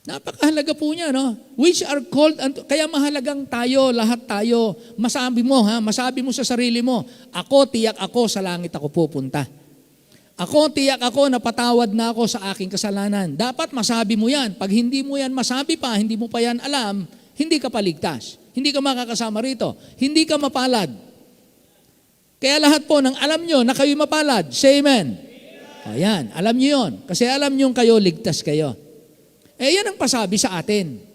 Napakahalaga po niya, no? Which are called, kaya mahalagang tayo, lahat tayo, masabi mo sa sarili mo, ako, tiyak ako, sa langit ako pupunta. Ako, tiyak ako, napatawad na ako sa aking kasalanan. Dapat masabi mo yan. Pag hindi mo yan masabi pa, hindi mo pa yan alam, hindi ka paligtas. Hindi ka makakasama rito. Hindi ka mapalad. Kaya lahat po ng alam nyo na kayo mapalad, say amen. Ayan, alam nyo yun. Kasi alam nyo kayo, ligtas kayo. Yan ang pasabi sa atin.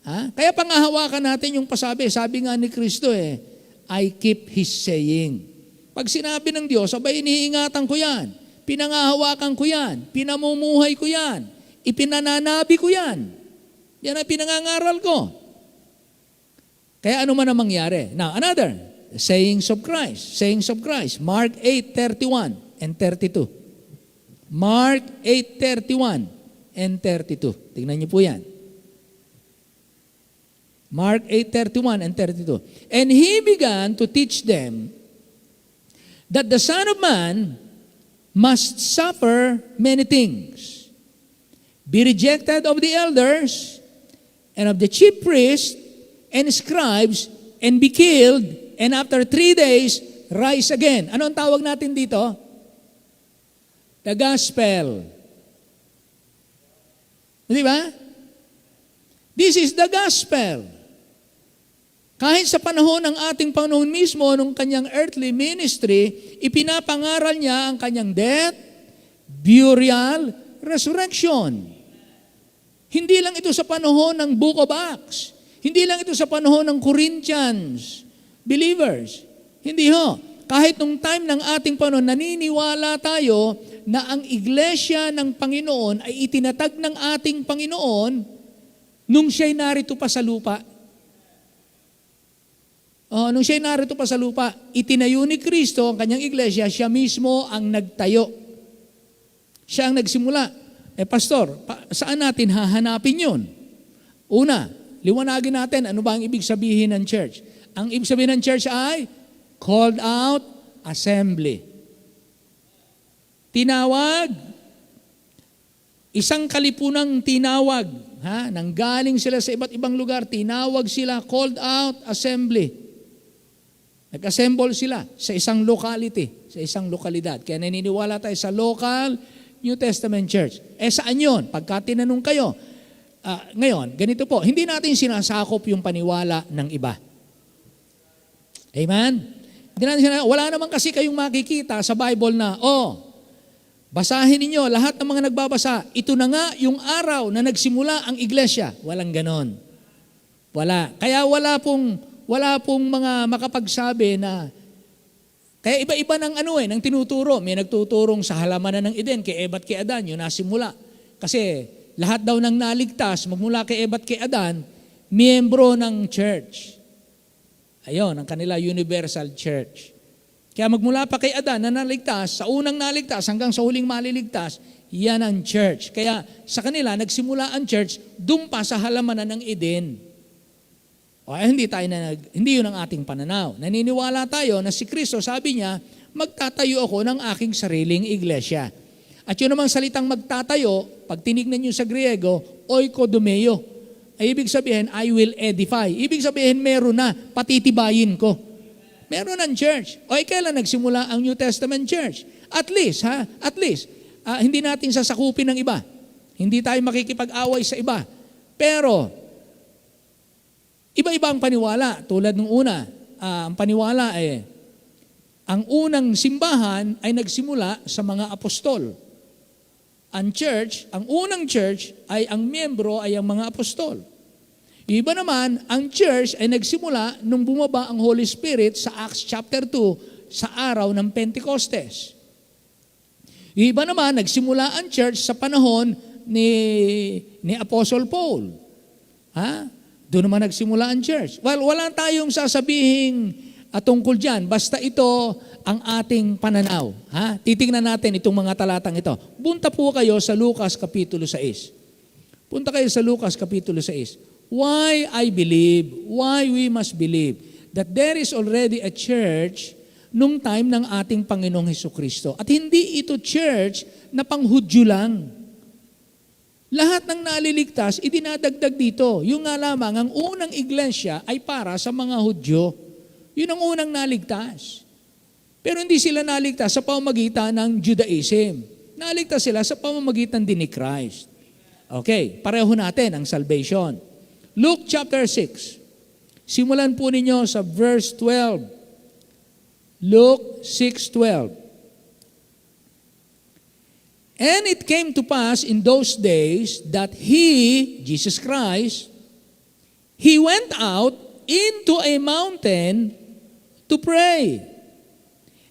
Ha? Kaya pangahawakan natin yung pasabi. Sabi nga ni Kristo I keep His saying. Pag sinabi ng Diyos, abay iniingatan ko yan. Pinangahawakan ko yan. Pinamumuhay ko yan. Ipinananabi ko yan. Yan ang pinangangaral ko. Kaya ano man ang mangyari. Now, another. Sayings of Christ. Sayings of Christ. Mark 8:31 and 32. Mark 8:31 and 32. Tingnan niyo po yan. Mark 8:31 and 32. And He began to teach them that the Son of Man must suffer many things, be rejected of the elders and of the chief priests and scribes, and be killed, and after 3 days, rise again. Ano ang tawag natin dito? The gospel. Di ba? This is the gospel. Kahit sa panahon ng ating Panginoon mismo, nung kanyang earthly ministry, ipinapangaral niya ang kanyang death, burial, resurrection. Hindi lang ito sa panahon ng Book of Acts. Hindi lang ito sa panahon ng Corinthians, believers. Hindi ho. Kahit nung time ng ating Panginoon, naniniwala tayo na ang iglesia ng Panginoon ay itinatag ng ating Panginoon nung siya'y narito pa sa lupa. Nung siya'y narito pa sa lupa, itinayo ni Kristo ang kanyang iglesia, siya mismo ang nagtayo. Siya ang nagsimula. Pastor, saan natin hahanapin yun? Una, liwanagin natin ano ba ang ibig sabihin ng church. Ang ibig sabihin ng church ay Called out, assembly. Tinawag, isang kalipunang tinawag. Nanggaling sila sa iba't ibang lugar, tinawag sila, called out, assembly. Nag-assemble sila sa isang locality, sa isang lokalidad. Kaya naniniwala tayo sa local New Testament church. Saan yun? Pagka tinanong kayo, ngayon, ganito po, hindi natin sinasakop yung paniwala ng iba. Amen? Wala naman kasi kayong makikita sa Bible na, basahin ninyo, lahat ng mga nagbabasa, ito na nga yung araw na nagsimula ang iglesia. Walang ganon. Wala. Kaya wala pong mga makapagsabi na, kaya iba-iba ng tinuturo. May nagtuturong sa halamanan ng Eden, kay Eva at kay Adan, yun nasimula. Kasi lahat daw ng naligtas, magmula kay Eva at kay Adan, miyembro ng church. Ayon, ang kanila universal church. Kaya magmula pa kay Adan na naligtas, sa unang naligtas hanggang sa huling maliligtas, yan ang church. Kaya sa kanila, nagsimula ang church, doon pa sa halamanan ng Eden. Hindi yun ang ating pananaw. Naniniwala tayo na si Kristo, sabi niya, magtatayo ako ng aking sariling iglesia. At yun namang salitang magtatayo, pag tinignan nyo sa Griego, oikodomeo. Ay ibig sabihin, I will edify. Ibig sabihin, meron na, patitibayin ko. Meron ng church. Kailan nagsimula ang New Testament church? At least, hindi natin sasakupin ng iba. Hindi tayo makikipag-away sa iba. Pero, iba-iba ang paniwala. Tulad ng una, ang paniwala ang unang simbahan ay nagsimula sa mga apostol. Ang unang church ay ang miyembro ay ang mga apostol. Iba naman, ang church ay nagsimula nung bumaba ang Holy Spirit sa Acts chapter 2 sa araw ng Pentecostes. Iba naman, nagsimula ang church sa panahon ni Apostle Paul. Doon naman nagsimula ang church. Well, wala tayong sasabihin tungkol dyan. Basta ito ang ating pananaw. Titingnan natin itong mga talatang ito. Punta po kayo sa Lucas Kapitulo 6. Punta kayo sa Lucas Kapitulo 6. Why I believe, why we must believe that there is already a church nung time ng ating Panginoong Hesukristo. At hindi ito church na panghudyo lang. Lahat ng naliligtas, idinadagdag dito. Yung nga lamang, ang unang iglesia ay para sa mga Hudyo. Yun ang unang naligtas. Pero hindi sila naligtas sa pamamagitan ng Judaism. Naligtas sila sa pamamagitan din ni Christ. Okay, pareho natin ang salvation. Luke chapter 6. Simulan po ninyo sa verse 12. Luke 6:12. And it came to pass in those days that he, Jesus Christ, he went out into a mountain to pray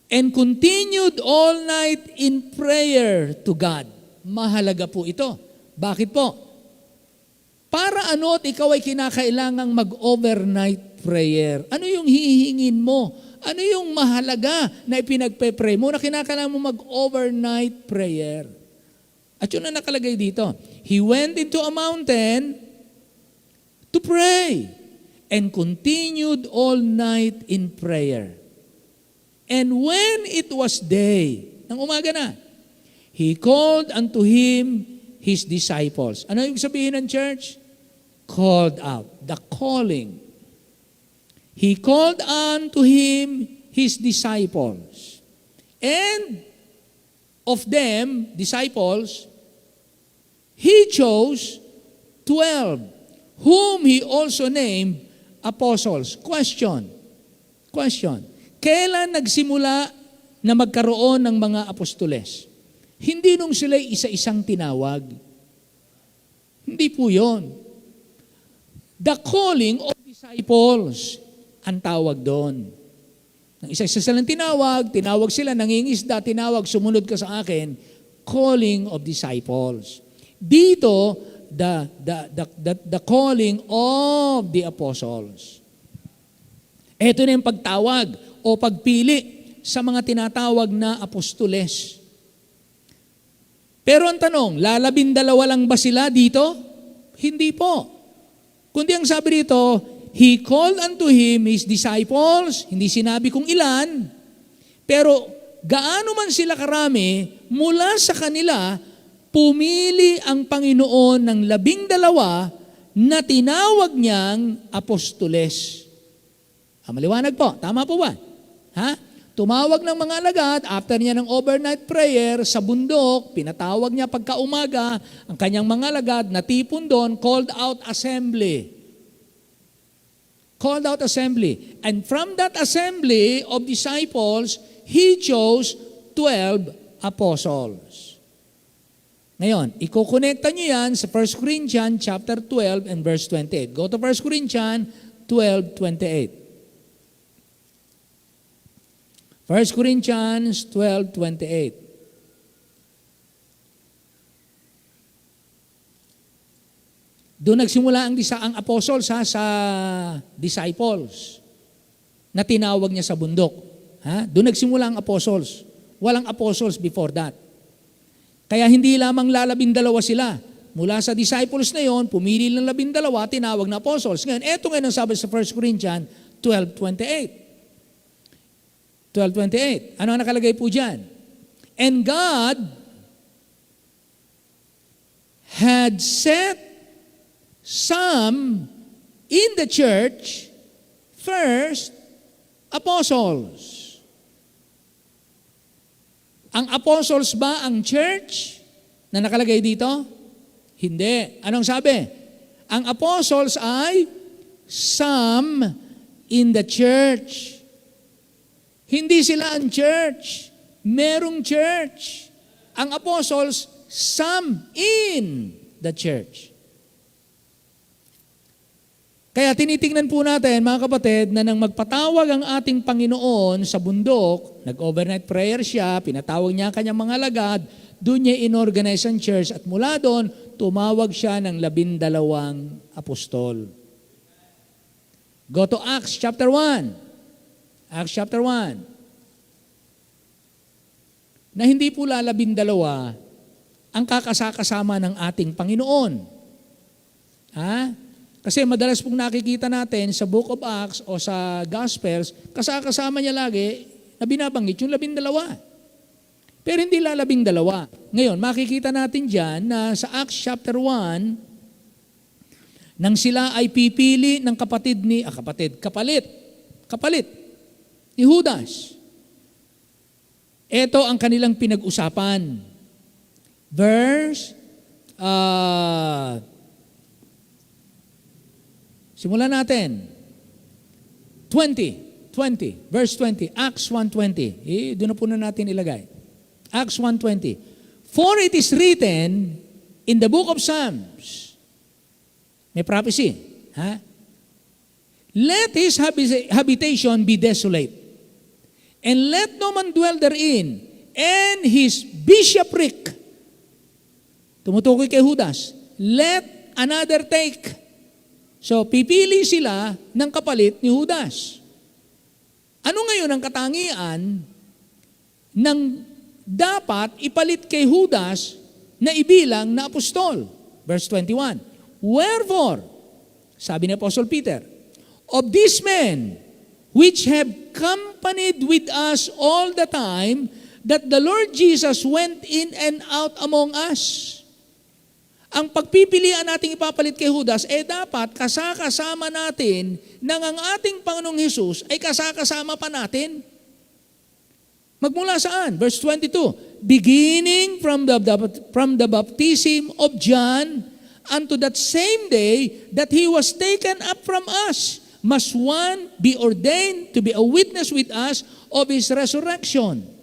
and continued all night in prayer to God. Mahalaga po ito. Bakit po? Para at ikaw ay kinakailangang mag-overnight prayer. Ano yung hihingin mo? Ano yung mahalaga na ipinagpe-pray mo na kinakailangan mo mag-overnight prayer? At yun ang nakalagay dito. He went into a mountain to pray and continued all night in prayer. And when it was day, ng umaga na, he called unto him his disciples. Ano yung sabihin ng church? Called out. The calling. He called unto him his disciples. And of them, disciples, he chose 12, whom he also named apostles. Question. Kailan nagsimula na magkaroon ng mga apostoles? Hindi nung sila isa-isang tinawag. Hindi po yun. The calling of disciples ang tawag doon. Nang isa-isa silang tinawag sila, nangingisda, tinawag, sumunod ka sa akin, calling of disciples. Dito, the calling of the apostles. Ito na yung pagtawag o pagpili sa mga tinatawag na apostoles. Pero ang tanong, 12 lang ba sila dito? Hindi po. Kundi ang sabi dito, He called unto him his disciples, hindi sinabi kung ilan, pero gaano man sila karami, mula sa kanila, pumili ang Panginoon ng 12 na tinawag niyang apostoles. Maliwanag po, tama po ba? Ha? Tumawag ng mga alagad, after niya ng overnight prayer sa bundok, pinatawag niya pagkaumaga, ang kanyang mga alagad natipon doon, called out assembly. Called out assembly. And from that assembly of disciples, He chose 12 apostles. Ngayon, ikokonekta nyo yan sa 1 Corinthians chapter 12 and verse 28. Go to 1 Corinthians 12:28. 1 Corinthians 12:28. Doon nagsimula ang apostles sa disciples na tinawag niya sa bundok. Doon nagsimula ang apostles. Walang apostles before that. Kaya hindi lamang 12 sila. Mula sa disciples na yon, pumili ng 12, tinawag na apostles. Ngayon, eto ngayon ang sabi sa 1 Corinthians 12:28. 12:28. Ano ang nakalagay po dyan? And God had set some in the church, first, apostles. Ang apostles ba ang church na nakalagay dito? Hindi. Anong sabi? Ang apostles ay some in the church. Hindi sila ang church. Merong church. Ang apostles, some in the church. Kaya tinitingnan po natin, mga kapatid, na nang magpatawag ang ating Panginoon sa bundok, nag-overnight prayer siya, pinatawag niya ang kanyang mga alagad, doon niya inorganize ang church, at mula doon, tumawag siya ng 12 apostol. Go to Acts chapter 1. Acts chapter 1. Na hindi po 12 ang kakasakasama ng ating Panginoon. Kasi madalas pong nakikita natin sa Book of Acts o sa Gospels, kasakasama niya lagi na binabanggit yung 12. Pero hindi 12. Ngayon, makikita natin dyan na sa Acts chapter 1, nang sila ay pipili ng kapalit ni Judas. Ito ang kanilang pinag-usapan. Simulan natin. 20, verse 20, Acts 1:20. Doon na po na natin ilagay. Acts 1:20. For it is written in the book of Psalms, may prophecy, let his habitation be desolate, and let no man dwell therein, and his bishopric, tumutukoy kay Judas, let another take. So, pipili sila ng kapalit ni Judas. Ano ngayon ang katangian ng dapat ipalit kay Judas na ibilang na apostol? Verse 21. Wherefore, sabi ni Apostle Peter, of these men which have companied with us all the time that the Lord Jesus went in and out among us. Ang pagpipilian nating ipapalit kay Judas, dapat kasakasama natin nang ang ating Panginoong Hesus ay kasakasama pa natin. Magmula saan? Verse 22, beginning from the baptism of John unto that same day that he was taken up from us, must one be ordained to be a witness with us of his resurrection.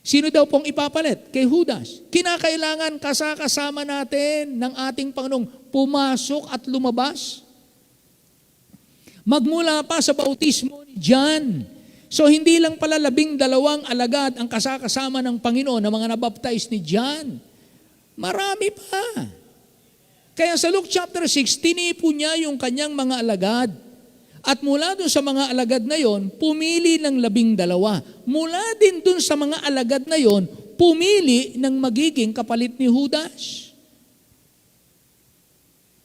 Sino daw pong ipapalit? Kay Judas. Kinakailangan kasakasama natin ng ating Panginoong pumasok at lumabas. Magmula pa sa bautismo ni John. So hindi lang pala 12 alagad ang kasakasama ng Panginoon na mga nabaptize ni John. Marami pa. Kaya sa Luke chapter 6, tinipo niya yung kanyang mga alagad. At mula dun sa mga alagad na yon, pumili ng 12. Mula din dun sa mga alagad na yon, pumili ng magiging kapalit ni Judas.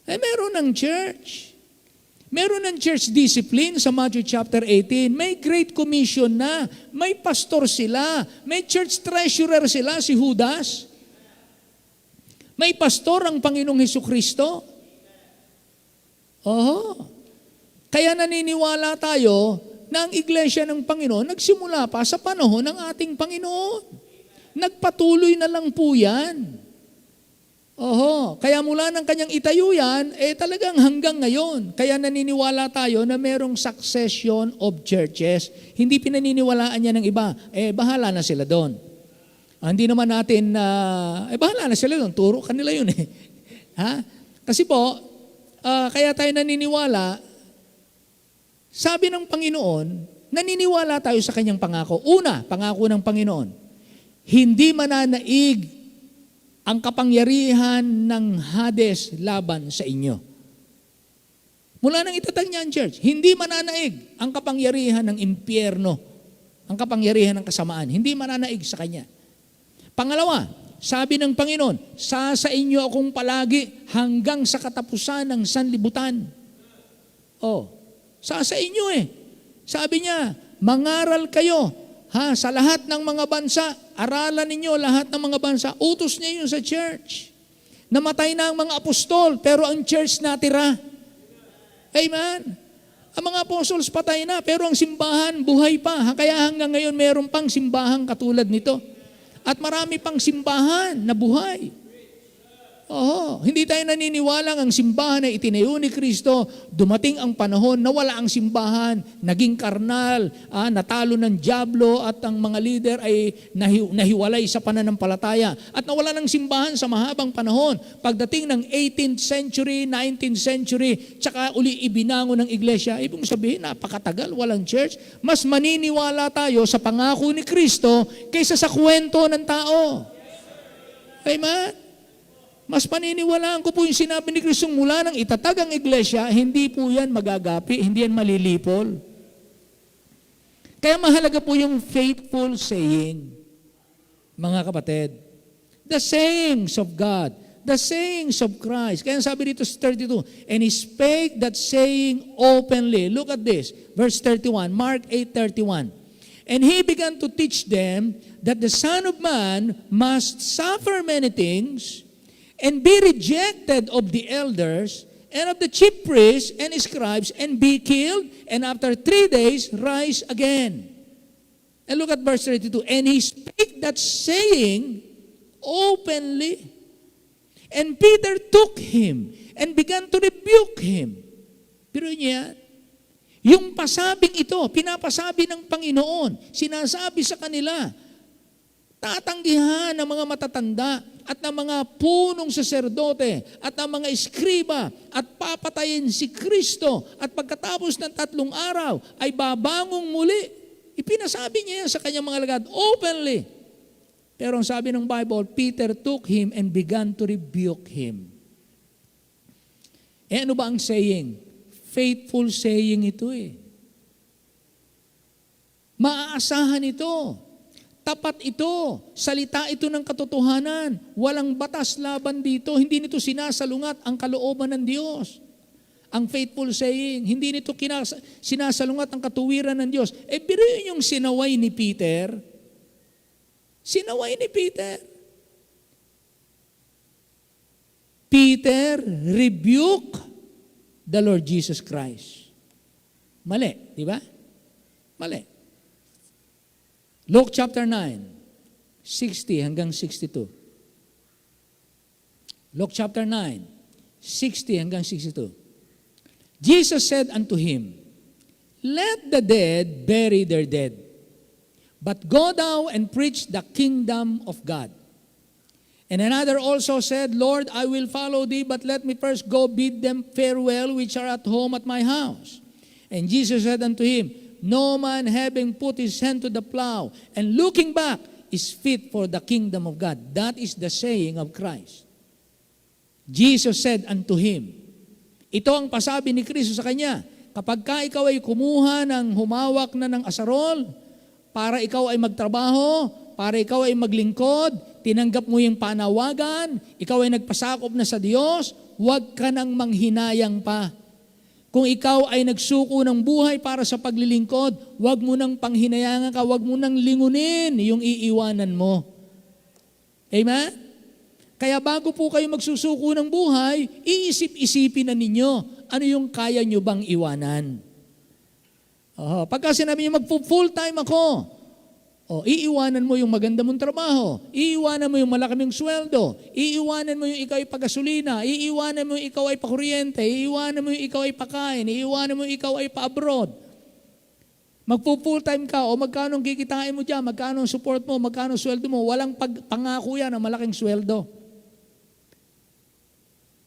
Meron ng church. Meron ng church discipline sa Matthew chapter 18. May Great Commission na. May pastor sila. May church treasurer sila, si Judas. May pastor ang Panginoong Hesukristo. Oho. Kaya naniniwala tayo na ang iglesia ng Panginoon nagsimula pa sa panahon ng ating Panginoon. Nagpatuloy na lang po yan. Oho, kaya mula ng kanyang itayo yan, talagang hanggang ngayon. Kaya naniniwala tayo na merong succession of churches. Hindi pinaniniwalaan niya ng iba. Bahala na sila doon. Hindi naman natin, bahala na sila doon. Turo kanila yun eh. Ha? Kasi po, kaya tayo naniniwala, sabi ng Panginoon, naniniwala tayo sa kanyang pangako. Una, pangako ng Panginoon, hindi mananaig ang kapangyarihan ng Hades laban sa inyo. Mula nang itatag niya ang church, hindi mananaig ang kapangyarihan ng impyerno, ang kapangyarihan ng kasamaan. Hindi mananaig sa kanya. Pangalawa, sabi ng Panginoon, sa inyo akong palagi hanggang sa katapusan ng sanlibutan. Sa inyo Sabi niya, mangaral kayo sa lahat ng mga bansa, aralan ninyo lahat ng mga bansa. Utos niya yun sa church. Namatay na ang mga apostol, pero ang church natira. Amen? Ang mga apostles patay na, pero ang simbahan buhay pa. Kaya hanggang ngayon meron pang simbahan katulad nito. At marami pang simbahan na buhay. Hindi tayo naniniwalang ang simbahan na itinayo ni Kristo, dumating ang panahon na wala ang simbahan, naging karnal, natalo ng dyablo at ang mga leader ay nahiwalay sa pananampalataya at nawala ng simbahan sa mahabang panahon. Pagdating ng 18th century, 19th century, tsaka uli ibinango ng iglesia, ibig sabihin, napakatagal, walang church. Mas maniniwala tayo sa pangako ni Kristo kaysa sa kwento ng tao. Amen? Mas paniniwalaan ko po yung sinabi ni Kristo mula nang itatag ang iglesia, hindi po yan magagapi, hindi yan malilipol. Kaya mahalaga po yung faithful saying, mga kapatid. The sayings of God, the sayings of Christ. Kaya sabi dito sa 32, and he spake that saying openly. Look at this, verse 31, Mark 8:31. And he began to teach them that the Son of Man must suffer many things, and be rejected of the elders, and of the chief priests and scribes, and be killed, and after 3 days rise again. And look at verse 32. And he spake that saying openly. And Peter took him, and began to rebuke him. Pero niya, yung pasabing ito, pinapasabi ng Panginoon, sinasabi sa kanila, tatanggihan ng mga matatanda at ng mga punong saserdote at ng mga eskriba at papatayin si Kristo at pagkatapos ng 3 araw ay babangong muli. Ipinasabi niya sa kanyang mga alagad openly. Pero ang sabi ng Bible, Peter took him and began to rebuke him. Ano ba ang saying? Faithful saying ito Maaasahan ito. Tapat ito. Salita ito ng katotohanan. Walang batas laban dito. Hindi nito sinasalungat ang kalooban ng Diyos. Ang faithful saying, hindi nito sinasalungat ang katuwiran ng Diyos. Biruin yung sinaway ni Peter. Sinaway ni Peter. Peter rebuke the Lord Jesus Christ. Mali, di ba? Mali. Luke chapter 9, 60 hanggang 62. Luke chapter 9, 60 hanggang 62. Jesus said unto him, let the dead bury their dead, but go thou and preach the kingdom of God. And another also said, Lord, I will follow thee, but let me first go bid them farewell which are at home at my house. And Jesus said unto him, no man having put his hand to the plow and looking back is fit for the kingdom of God. That is the saying of Christ. Jesus said unto him, ito ang pasabi ni Kristo sa kanya, kapag ka ikaw ay kumuha ng humawak na ng asarol, para ikaw ay magtrabaho, para ikaw ay maglingkod, tinanggap mo yung panawagan, ikaw ay nagpasakop na sa Diyos, huwag ka nang manghinayang pa. Kung ikaw ay nagsuko ng buhay para sa paglilingkod, huwag mo nang panghinayangan ka, huwag mo nang lingunin yung iiwanan mo. Amen? Kaya bago po kayo magsusuko ng buhay, iisip-isipin na ninyo, ano yung kaya nyo bang iwanan? Pagka sinabi nyo, mag-full time ako, iiwanan mo yung maganda mong trabaho, iiwanan mo yung malakaming sweldo, iiwanan mo yung ikaw ay pagasolina, iiwanan mo yung ikaw ay pakuryente, iiwanan mo yung ikaw ay pakain, iiwanan mo yung ikaw ay pa-abroad. Magpo-full time ka o magkano ang kikitain mo dyan, magkano ang support mo, magkano ang sweldo mo, walang pangako yan ng malaking sweldo.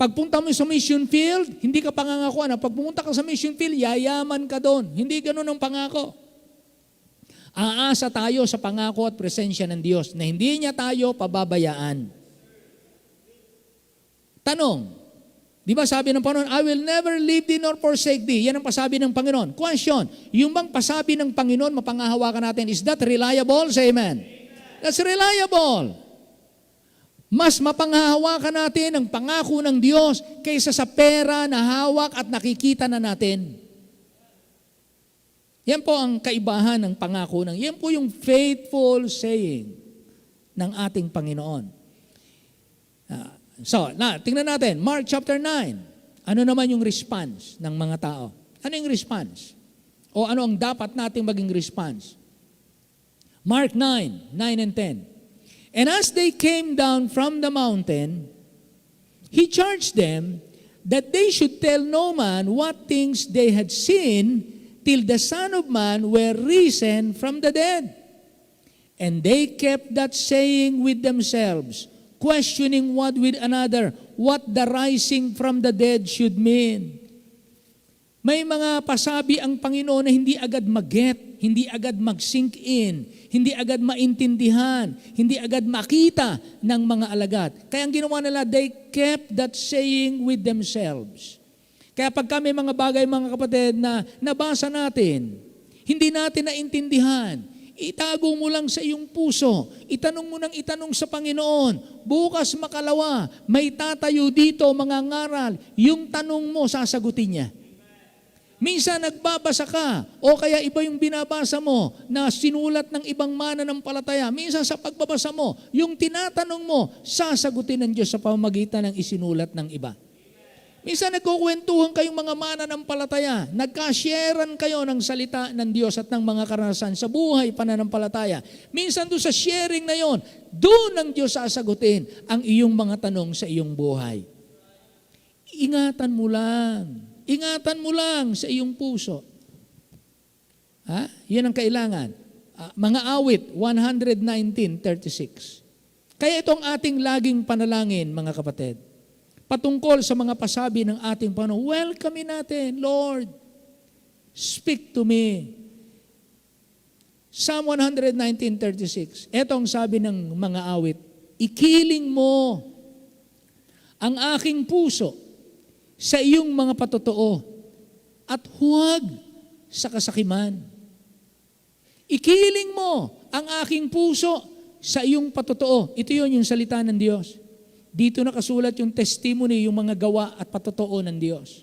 Pagpunta mo sa mission field, hindi ka pangangakuan. Pag pumunta ka sa mission field, yayaman ka doon. Hindi ganun ang pangako. Aasa tayo sa pangako at presensya ng Diyos na hindi niya tayo pababayaan. Tanong, di ba sabi ng Panginoon, I will never leave thee nor forsake thee. Yan ang pasabi ng Panginoon. Question, yung bang pasabi ng Panginoon, mapangahawakan natin, is that reliable? Say amen. That's reliable. Mas mapanghahawakan natin ang pangako ng Diyos kaysa sa pera na hawak at nakikita na natin. Yan po ang kaibahan ng pangako ng, yan po yung faithful saying ng ating Panginoon. Tingnan natin, Mark chapter 9. Ano naman yung response ng mga tao? Ano yung response? O ano ang dapat nating maging response? Mark 9 and 10. And as they came down from the mountain, he charged them that they should tell no man what things they had seen till the Son of Man were risen from the dead. And they kept that saying with themselves, questioning one with another what the rising from the dead should mean. May mga pasabi ang Panginoon na hindi agad mag-get, hindi agad mag-sink in, hindi agad maintindihan, hindi agad makita ng mga alagad. Kaya ang ginawa nila, they kept that saying with themselves. Kaya pagka may mga bagay, mga kapatid, na nabasa natin, hindi natin naintindihan, itago mo lang sa iyong puso, itanong mo nang itanong sa Panginoon, bukas makalawa, may tatayo dito mga ngaral, yung tanong mo, sasagutin niya. Minsan nagbabasa ka, o kaya iba yung binabasa mo na sinulat ng ibang mananampalataya. Minsan sa pagbabasa mo, yung tinatanong mo, sasagutin ng Diyos sa pamamagitan ng isinulat ng iba. Minsan nagkukwentuhan kayong mga mananampalataya, nagka-sharean kayo ng salita ng Diyos at ng mga karanasan sa buhay pananampalataya. Minsan doon sa sharing na yon, doon ng Diyos sasagutin ang iyong mga tanong sa iyong buhay. Ingatan mo lang. Ingatan mo lang sa iyong puso. Yan ang kailangan. Mga awit, 119:36. Kaya itong ating laging panalangin, mga kapatid, patungkol sa mga pasabi ng ating Panginoon, welcome natin, Lord, speak to me. Psalm 119:36. Ito ang sabi ng mga awit, ikiling mo ang aking puso sa iyong mga patotoo at huwag sa kasakiman. Ikiling mo ang aking puso sa iyong patotoo. Ito yun yung salita ng Diyos. Dito nakasulat yung testimony, yung mga gawa at patotoo ng Diyos.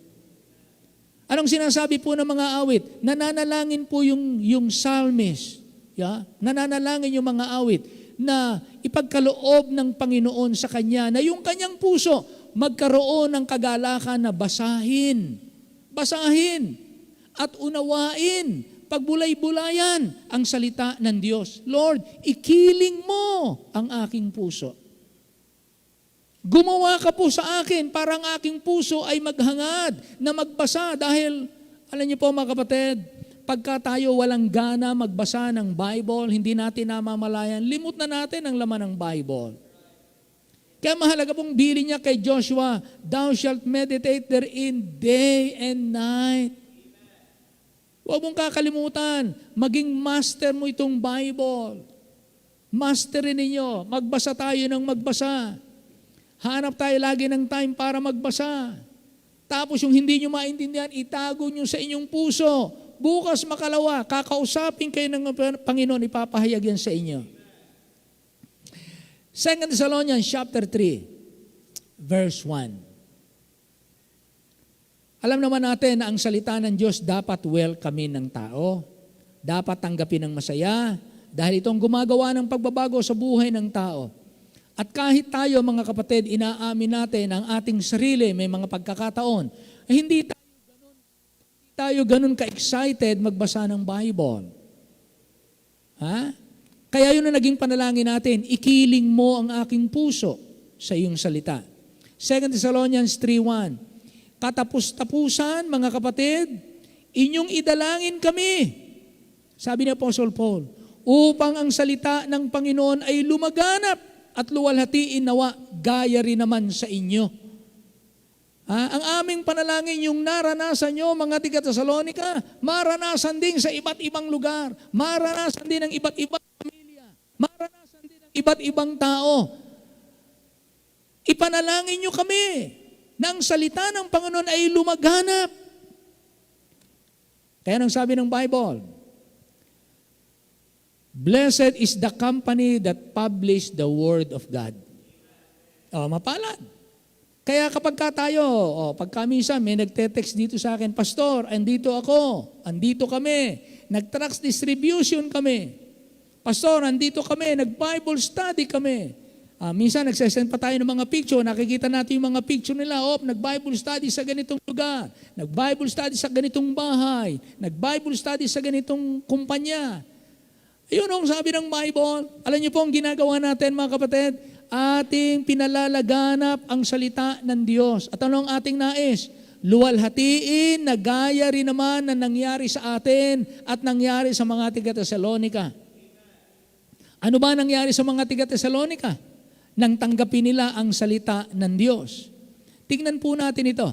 Anong sinasabi po ng mga awit? Nananalangin po yung psalmist. Yeah? Nananalangin yung mga awit na ipagkaloob ng Panginoon sa kanya na yung kanyang puso magkaroon ng kagalakan na basahin at unawain, pagbulay-bulayan ang salita ng Diyos. Lord, ikiling mo ang aking puso. Gumawa ka po sa akin para ang aking puso ay maghangad na magbasa dahil, alam niyo po mga kapatid, pagka tayo walang gana magbasa ng Bible, hindi natin namamalayan, limot na natin ang laman ng Bible. Kaya mahalaga pong bilin niya kay Joshua, thou shalt meditate therein day and night. Huwag mong kakalimutan, maging master mo itong Bible. Masterin ninyo, magbasa tayo ng magbasa. Hanap tayo lagi ng time para magbasa. Tapos yung hindi nyo maintindihan, itago nyo sa inyong puso. Bukas makalawa, kakausapin kayo ng Panginoon, ipapahayag yan sa inyo. 2 Thessalonians chapter 3, verse 1. Alam naman natin na ang salita ng Diyos dapat welcome ng tao. Dapat tanggapin ng masaya dahil itong gumagawa ng pagbabago sa buhay ng tao. At kahit tayo mga kapatid, inaamin natin ang ating sarili, may mga pagkakataon, hindi tayo ganun ka-excited magbasa ng Bible. Ha? Kaya yun ang naging panalangin natin, ikiling mo ang aking puso sa iyong salita. 2 Thessalonians 3:1, katapus-tapusan mga kapatid, inyong idalangin kami, sabi ni Apostle Paul, upang ang salita ng Panginoon ay lumaganap at luwalhatiin nawa gaya rin naman sa inyo. Ang aming panalangin yung naranasan nyo, mga taga-Thessalonica, maranasan din sa iba't ibang lugar, maranasan din ng iba't ibang pamilya, maranasan din ng iba't ibang tao. Ipanalangin nyo kami na ang salita ng Panginoon ay lumaganap. Kaya nang sabi ng Bible, blessed is the company that publish the word of God. Mapalad. Kaya kapag tayo, pagka minsan may nagte-text dito sa akin, Pastor, andito ako, andito kami, nag-tracts distribution kami. Pastor, andito kami, nag-Bible study kami. Minsan nagsesend pa tayo ng mga picture, nakikita natin yung mga picture nila, nag-Bible study sa ganitong lugar, nag-Bible study sa ganitong bahay, nag-Bible study sa ganitong kumpanya. Ayun ang sabi ng Bible. Alam niyo po ang ginagawa natin mga kapatid? Ating pinalalaganap ang salita ng Diyos. At ano ang ating nais? Luwalhatiin na gaya rin naman na nangyari sa atin at nangyari sa mga taga-Thessalonica. Ano ba nangyari sa mga taga-Thessalonica? Nang tanggapin nila ang salita ng Diyos. Tingnan po natin ito.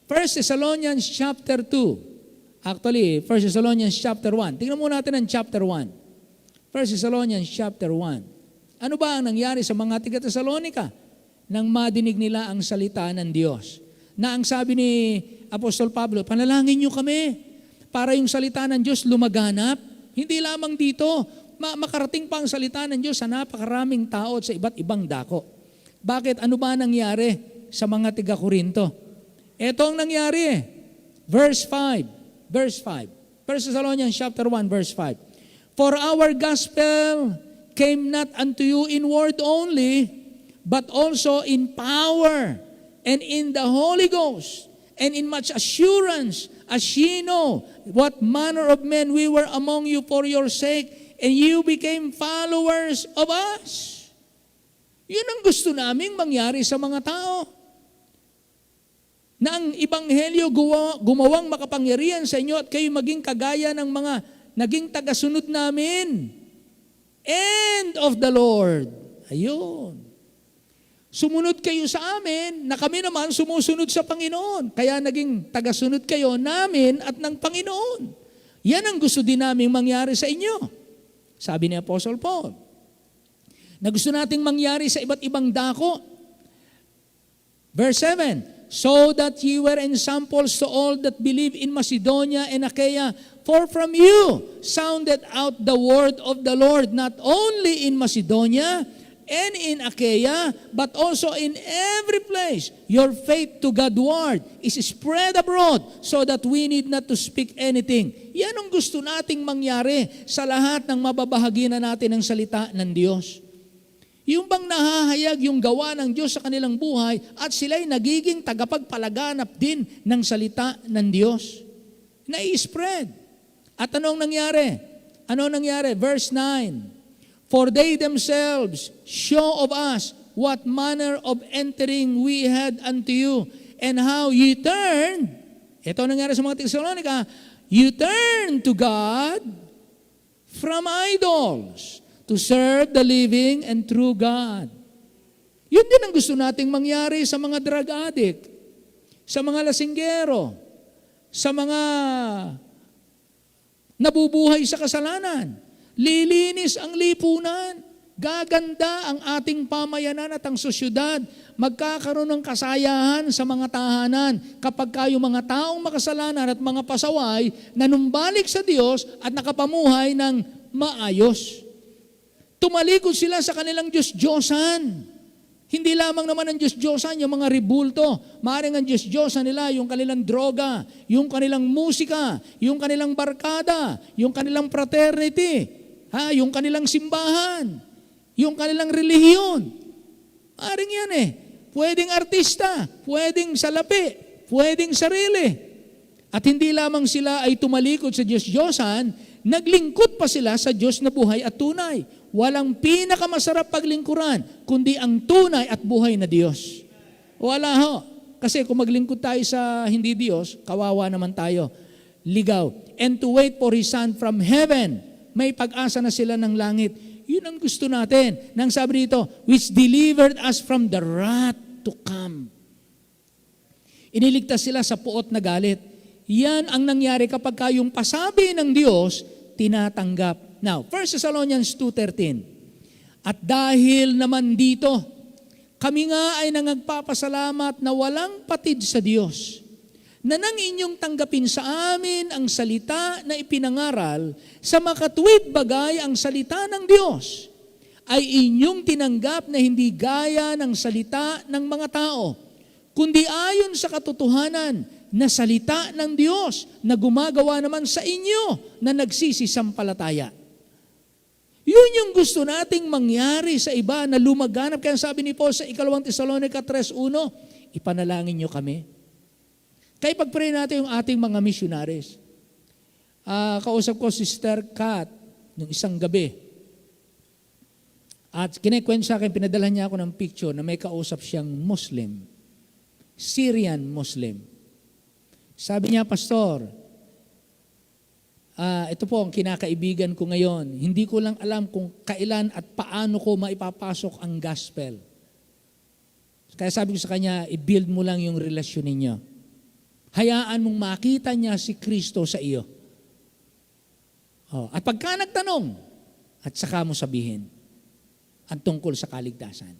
1 Thessalonians chapter 2. Actually, 1 Thessalonians chapter 1. Tingnan muna natin ang chapter 1. 1 Thessalonians chapter 1. Ano ba ang nangyari sa mga taga-Thessalonica nang madinig nila ang salita ng Diyos? Na ang sabi ni Apostol Pablo, panalangin niyo kami para yung salita ng Diyos lumaganap. Hindi lamang dito, makarating pa ang salita ng Diyos sa napakaraming tao at sa iba't ibang dako. Bakit? Ano ba nangyari sa mga taga-Korinto? Ito ang nangyari. Verse 5. Verse 5. 1 Thessalonians chapter 1, verse 5. For our gospel came not unto you in word only, but also in power and in the Holy Ghost, and in much assurance, as ye know what manner of men we were among you for your sake, and you became followers of us. Yun ang gusto naming mangyari sa mga tao. Na ang Ebanghelyo gumawang makapangyarihan sa inyo at kayo maging kagaya ng mga naging tagasunod namin. End of the Lord. Ayun. Sumunod kayo sa amin, na kami naman sumusunod sa Panginoon. Kaya naging tagasunod kayo namin at ng Panginoon. Yan ang gusto din namin mangyari sa inyo. Sabi ni Apostle Paul. Na gusto nating mangyari sa iba't ibang dako. Verse 7, so that ye were ensamples to all that believe in Macedonia and Achaia, for from you sounded out the word of the Lord, not only in Macedonia and in Achaia, but also in every place. Your faith to Godward is spread abroad, so that we need not to speak anything. Yan ang gusto nating mangyari sa lahat ng mababahagi na natin ng salita ng Diyos. Yung bang nahahayag yung gawa ng Diyos sa kanilang buhay at sila'y nagiging tagapagpalaganap din ng salita ng Diyos. Na-spread. At anong nangyari? Anong nangyari? Verse 9. For they themselves show of us what manner of entering we had unto you, and how ye turned. Ito nangyari sa mga Thessalonica. You turned to God from idols to serve the living and true God. Yun din ang gusto nating mangyari sa mga drug addict, sa mga lasinggero, sa mga nabubuhay sa kasalanan. Lilinis ang lipunan, gaganda ang ating pamayanan at ang sosyudad, magkakaroon ng kasayahan sa mga tahanan kapag kayo mga taong makasalanan at mga pasaway nanumbalik sa Diyos at nakapamuhay ng maayos. Tumalikod sila sa kanilang Diyos-Diyosan. Hindi lamang naman ang Diyos-Diyosan, yung mga ribulto. Maaaring ang Diyos-Diyosan nila, yung kanilang droga, yung kanilang musika, yung kanilang barkada, yung kanilang fraternity, yung kanilang simbahan, yung kanilang relihiyon. Maaaring yan eh. Pwedeng artista, pwedeng salapi, pwedeng sarili. At hindi lamang sila ay tumalikod sa Diyos-Diyosan, naglingkod pa sila sa Diyos na buhay at tunay. Walang pinakamasarap paglingkuran, kundi ang tunay at buhay na Diyos. Wala ho. Kasi kung maglingkod tayo sa hindi Diyos, kawawa naman tayo. Ligaw. And to wait for His Son from heaven. May pag-asa na sila ng langit. Yun ang gusto natin. Nang sabi dito, which delivered us from the wrath to come. Iniligtas sila sa puot na galit. Yan ang nangyari kapag yung pasabi ng Diyos, tinatanggap. Now, 1 Thessalonians 2:13. At dahil naman dito, kami nga ay nangagpapasalamat na walang patid sa Diyos, na nang inyong tanggapin sa amin ang salita na ipinangaral, sa makatuwid bagay ang salita ng Diyos, ay inyong tinanggap na hindi gaya ng salita ng mga tao, kundi ayon sa katotohanan na salita ng Diyos na gumagawa naman sa inyo na nagsisisampalataya. Yun yung gusto nating mangyari sa iba na lumaganap. Kaya sabi ni Paul sa 2 Thessalonica 3:1, ipanalangin nyo kami. Kaya pag-pray natin yung ating mga missionaries. Kausap ko si Sister Kat nung isang gabi. At kinikwento sa akin, pinadala niya ako ng picture na may kausap siyang Muslim. Syrian Muslim. Sabi niya, Pastor, ito po ang kinakaibigan ko ngayon. Hindi ko lang alam kung kailan at paano ko maipapasok ang gospel. Kaya sabi ko sa kanya, i-build mo lang yung relasyon ninyo. Hayaan mong makita niya si Kristo sa iyo. At pagka nagtanong, at saka mo sabihin ang tungkol sa kaligtasan.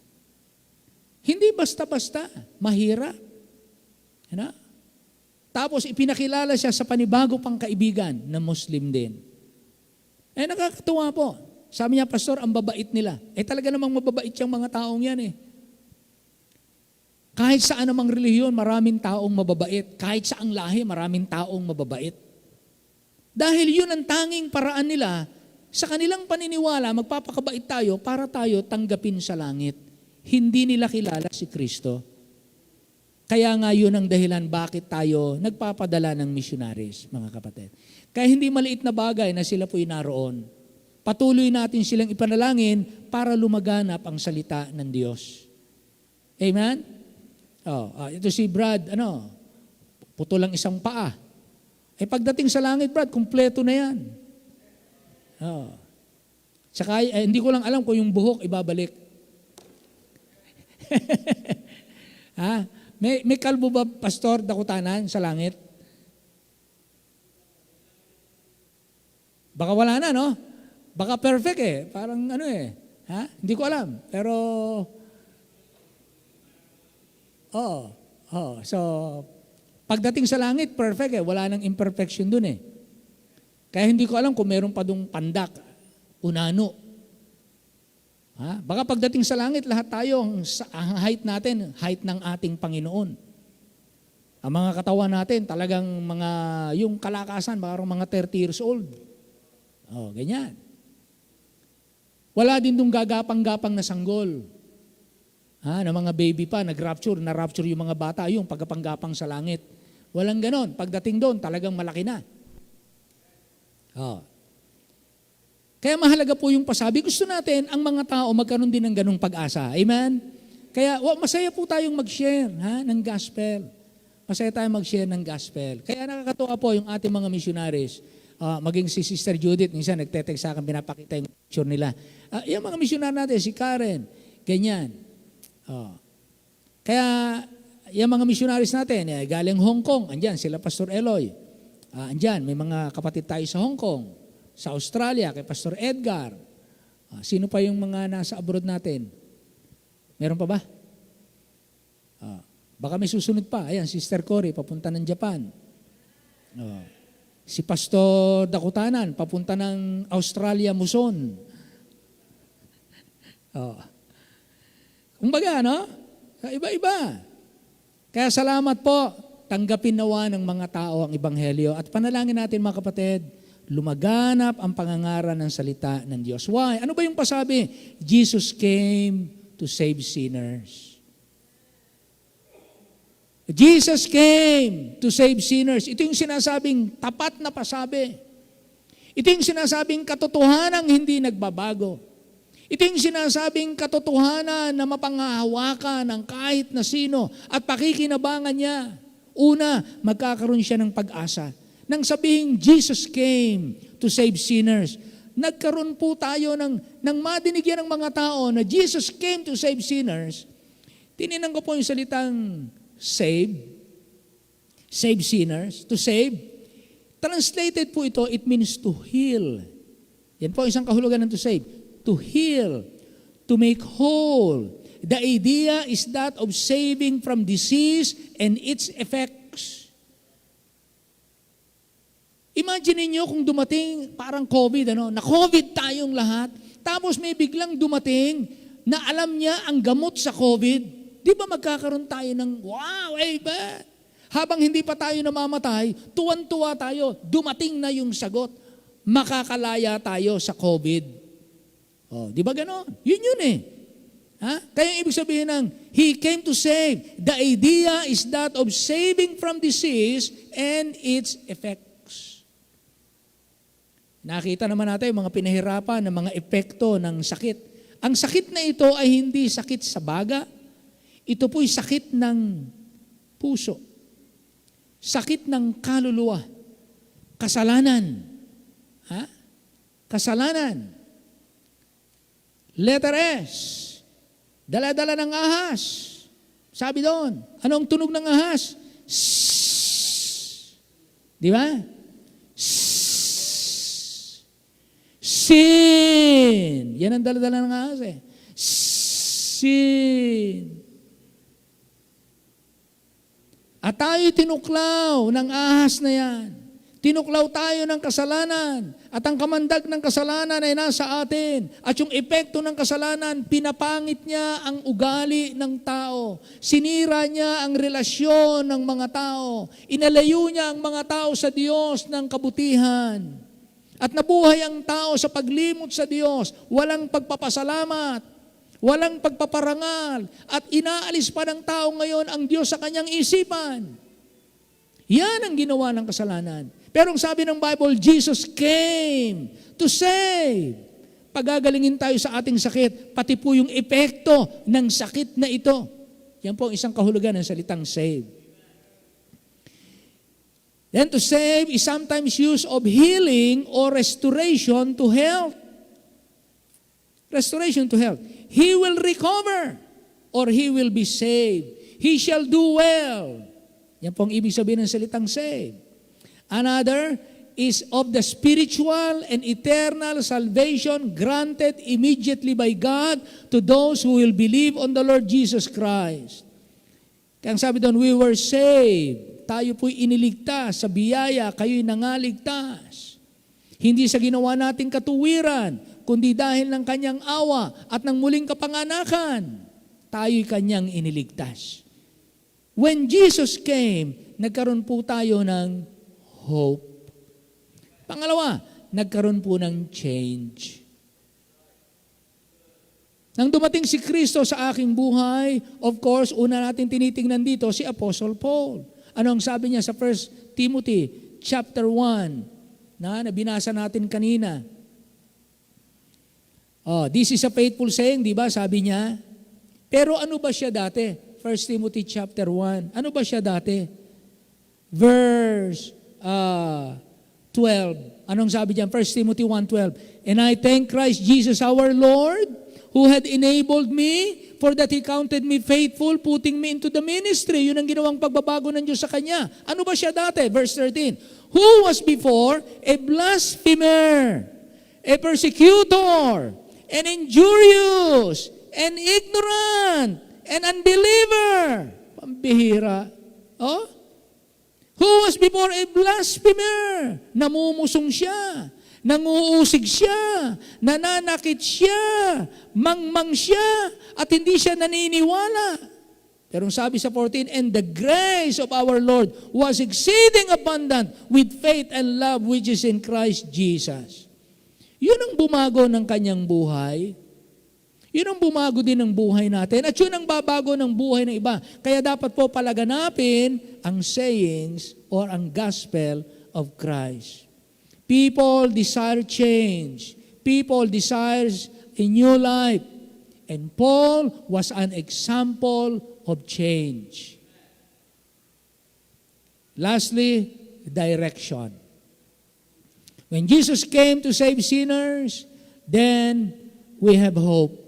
Hindi basta-basta, mahirap. Ano? Tapos ipinakilala siya sa panibago pang kaibigan na Muslim din. Nakakatuwa po. Sabi niya, Pastor, ang babait nila. Talaga namang mababait yung mga taong yan eh. Kahit saan namang relihiyon, maraming taong mababait. Kahit saang lahi, maraming taong mababait. Dahil yun ang tanging paraan nila, sa kanilang paniniwala, magpapakabait tayo para tayo tanggapin sa langit. Hindi nila kilala si Kristo. Kaya nga yun ang dahilan bakit tayo nagpapadala ng missionaries, mga kapatid. Kaya hindi maliit na bagay na sila po'y naroon. Patuloy natin silang ipanalangin para lumaganap ang salita ng Diyos. Amen? Ito si Brad, puto lang isang paa. Pagdating sa langit, Brad, kumpleto na yan. Tsaka, hindi ko lang alam kung yung buhok ibabalik. May kalbo ba, Pastor, dakutanan sa langit? Baka wala na, no? Baka perfect eh. Parang Hindi ko alam. Pero, so, pagdating sa langit, perfect eh. Wala nang imperfection dun eh. Kaya hindi ko alam kung meron pa dong pandak, unano. Baka pagdating sa langit, lahat tayo, ang height natin, height ng ating Panginoon. Ang mga katawan natin, talagang yung kalakasan, parang mga 30 years old. Ganyan. Wala din dong gagapang-gapang na sanggol. Na mga baby pa, na-rapture yung mga bata, yung paggapanggapang sa langit. Walang ganon. Pagdating doon, talagang malaki na. Kaya mahalaga po yung pasabi. Gusto natin ang mga tao magkaroon din ng ganung pag-asa. Amen? Kaya masaya po tayong mag-share ng gospel. Masaya tayong mag-share ng gospel. Kaya nakakatuwa po yung ating mga missionaries. Maging si Sister Judith, minsan nagte-text sa akin, pinapakita yung picture nila. Yung mga missionary natin, si Karen, ganyan. Kaya yung mga missionaries natin, galing Hong Kong, andyan sila Pastor Eloy. Andyan, may mga kapatid tayo sa Hong Kong. Sa Australia, kay Pastor Edgar. Sino pa yung mga nasa abroad natin? Meron pa ba? Baka may susunod pa. Ayan, Sister Cory, papunta ng Japan. Si Pastor Dakutanan, papunta ng Australia, Muson. Kumbaga, no? Iba-iba. Kaya salamat po, tanggapin nawa ng mga tao ang Ebanghelyo at panalangin natin mga kapatid, lumaganap ang pangangaral ng salita ng Diyos. Why? Ano ba yung pasabi? Jesus came to save sinners. Jesus came to save sinners. Ito yung sinasabing tapat na pasabi. Ito yung sinasabing katotohanang hindi nagbabago. Ito yung sinasabing katotohanan na mapanghahawakan ng kahit na sino at pakikinabangan niya. Una, magkakaroon siya ng pag-asa. Nang sabihing Jesus came to save sinners, nagkaroon po tayo ng madinig yan ng mga tao na Jesus came to save sinners. Tininan ko po yung salitang save sinners, to save. Translated po ito, it means to heal. Yan po isang kahulugan ng to save. To heal, to make whole. The idea is that of saving from disease and its effects. Imagine niyo kung dumating parang COVID, na-COVID tayong lahat, tapos may biglang dumating na alam niya ang gamot sa COVID. Di ba magkakaroon tayo ng, wow, ba? Habang hindi pa tayo namamatay, tuwan-tuwa tayo, dumating na yung sagot. Makakalaya tayo sa COVID. Di ba ganon? Yun eh. Kaya ibig sabihin ng, He came to save. The idea is that of saving from disease and its effects. Nakita naman natin yung mga pinahirapan ng mga epekto ng sakit. Ang sakit na ito ay hindi sakit sa baga. Ito po'y sakit ng puso. Sakit ng kaluluwa. Kasalanan. Kasalanan. Letter S. Dala-dala ng ahas. Sabi doon, anong tunog ng ahas? Di ba? Sin. Yan ang dala-dala ng ahas eh. Sin. At tayo tinuklaw ng ahas na yan. Tinuklaw tayo ng kasalanan at ang kamandag ng kasalanan ay nasa atin. At yung epekto ng kasalanan, pinapangit niya ang ugali ng tao. Sinira niya ang relasyon ng mga tao. Inalayo niya ang mga tao sa Diyos ng kabutihan. At nabuhay ang tao sa paglimot sa Diyos. Walang pagpapasalamat, walang pagpaparangal. At inaalis pa ng tao ngayon ang Diyos sa kanyang isipan. Yan ang ginawa ng kasalanan. Pero ang sabi ng Bible, Jesus came to save. Pagagalingin tayo sa ating sakit, pati po yung epekto ng sakit na ito. Yan po ang isang kahulugan ng salitang save. Then to save is sometimes used of healing or restoration to health. Restoration to health. He will recover or he will be saved. He shall do well. Yan po ang ibig sabihin ng salitang save. Another is of the spiritual and eternal salvation granted immediately by God to those who will believe on the Lord Jesus Christ. Kaya sabi doon, we were saved. Tayo po'y iniligtas sa biyaya, kayo'y nangaligtas. Hindi sa ginawa nating katuwiran, kundi dahil ng kanyang awa at ng muling kapanganakan, tayo'y kanyang iniligtas. When Jesus came, nagkaroon po tayo ng hope. Pangalawa, nagkaroon po ng change. Nang dumating si Kristo sa aking buhay, of course, una natin tinitingnan dito si Apostle Paul. Ano ang sabi niya sa 1 Timothy chapter 1 na binasa natin kanina? This is a faithful saying, di ba? Sabi niya. Pero ano ba siya dati? 1 Timothy chapter 1. Ano ba siya dati? Verse 12. Anong sabi diyan? 1 Timothy 1:12. And I thank Christ Jesus our Lord, who had enabled me, for that He counted me faithful, putting me into the ministry. Yun ang ginawang pagbabago ng Diyos sa Kanya. Ano ba siya dati? Verse 13. Who was before a blasphemer, a persecutor, an injurious, an ignorant, an unbeliever. Pambihira. Who was before a blasphemer? Namumusong siya. Nanguusig siya, nananakit siya, mangmang siya, at hindi siya naniniwala. Pero sabi sa 14, and the grace of our Lord was exceeding abundant with faith and love which is in Christ Jesus. Yun ang bumago ng kanyang buhay. Yun ang bumago din ng buhay natin. At yun ang babago ng buhay ng iba. Kaya dapat po palaganapin ang sayings or ang gospel of Christ. People desire change. People desires a new life. And Paul was an example of change. Lastly, direction. When Jesus came to save sinners, then we have hope,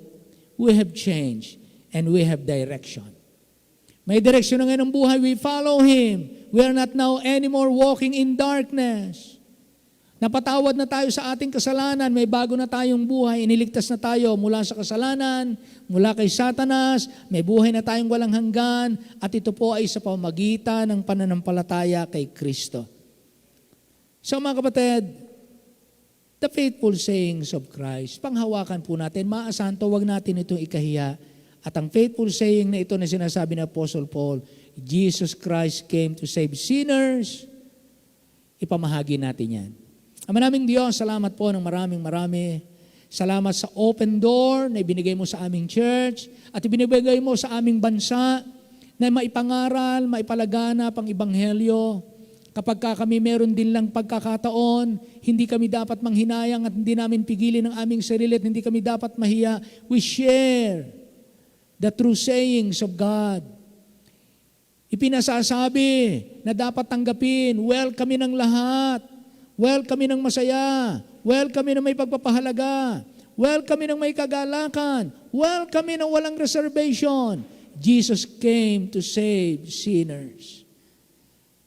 we have change, and we have direction. May direksyon na ngayon ng buhay, we follow Him. We are not now anymore walking in darkness. Napatawad na tayo sa ating kasalanan, may bago na tayong buhay, iniligtas na tayo mula sa kasalanan, mula kay Satanas, may buhay na tayong walang hanggan, at ito po ay sa pamamagitan ng pananampalataya kay Kristo. So mga kapatid, the faithful sayings of Christ, panghawakan po natin, maasahan to, wag natin itong ikahiya. At ang faithful saying na ito na sinasabi ni Apostle Paul, Jesus Christ came to save sinners, ipamahagi natin yan. Ama naming Diyos, salamat po ng marami. Salamat sa open door na ibinigay mo sa aming church at ibinibigay mo sa aming bansa na maipangaral, maipalaganap ang Ebanghelyo. Kapag kami meron din lang pagkakataon, hindi kami dapat manghinayang at hindi namin pigilin ang aming sarili at hindi kami dapat mahiya. We share the true sayings of God. Ipinasasabi na dapat tanggapin, well kami ng lahat. Well kami ng masaya. Well kami ng may pagpapahalaga. Well kami ng may kagalakan. Well kami ng walang reservation. Jesus came to save sinners.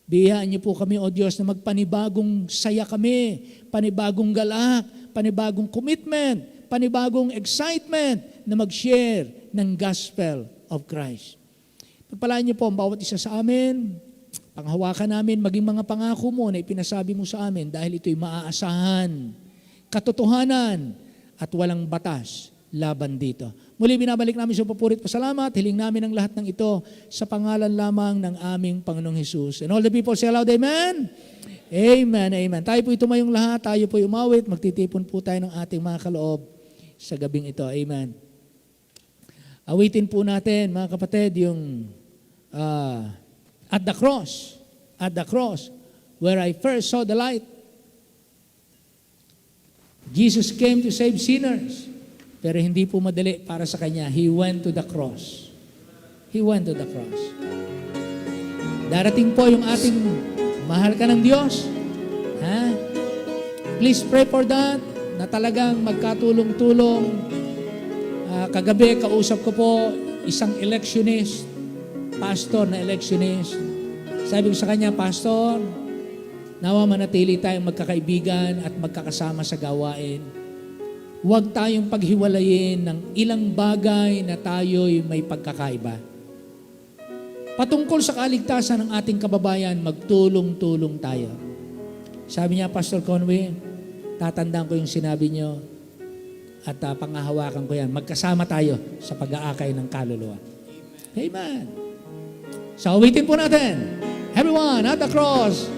Biyayaan niyo po kami, O Diyos, na magpanibagong saya kami, panibagong galak, panibagong commitment, panibagong excitement na mag-share ng gospel of Christ. Pagpalaan niyo po ang bawat isa sa amin, panghawakan namin maging mga pangako mo na ipinasabi mo sa amin dahil ito'y maaasahan, katotohanan, at walang batas laban dito. Muli binabalik namin sa papurit pasalamat, hiling namin ang lahat ng ito sa pangalan lamang ng aming Panginoong Hesus. And all the people say aloud, Amen? Amen, amen. Tayo po tumayong lahat, tayo po umawit, magtitipon po tayo ng ating mga kaloob sa gabing ito. Amen. Awitin po natin, mga kapatid, yung at the cross, where I first saw the light. Jesus came to save sinners, pero hindi po madali para sa Kanya. He went to the cross. He went to the cross. Darating po yung ating mahal ka ng Diyos. Ha? Please pray for that, na talagang magkatulong-tulong. Kagabi, kausap ko po isang electionist, pastor na electionist. Sabi ko sa kanya, Pastor, nawa manatili tayong magkakaibigan at magkakasama sa gawain. Huwag tayong paghiwalayin ng ilang bagay na tayo'y may pagkakaiba. Patungkol sa kaligtasan ng ating kababayan, magtulong-tulong tayo. Sabi niya, Pastor Conway, tatandaan ko yung sinabi niyo at panghahawakan ko yan. Magkasama tayo sa pag-aakay ng kaluluwa. Amen. So, awitin po natin. Everyone, at the cross.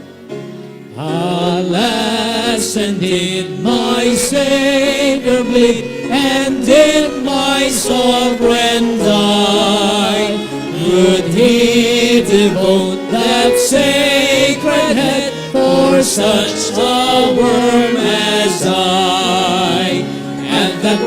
Alas, and did my Savior bleed, and did my sovereign die? Would He devote that sacred head for such a worm as I? At the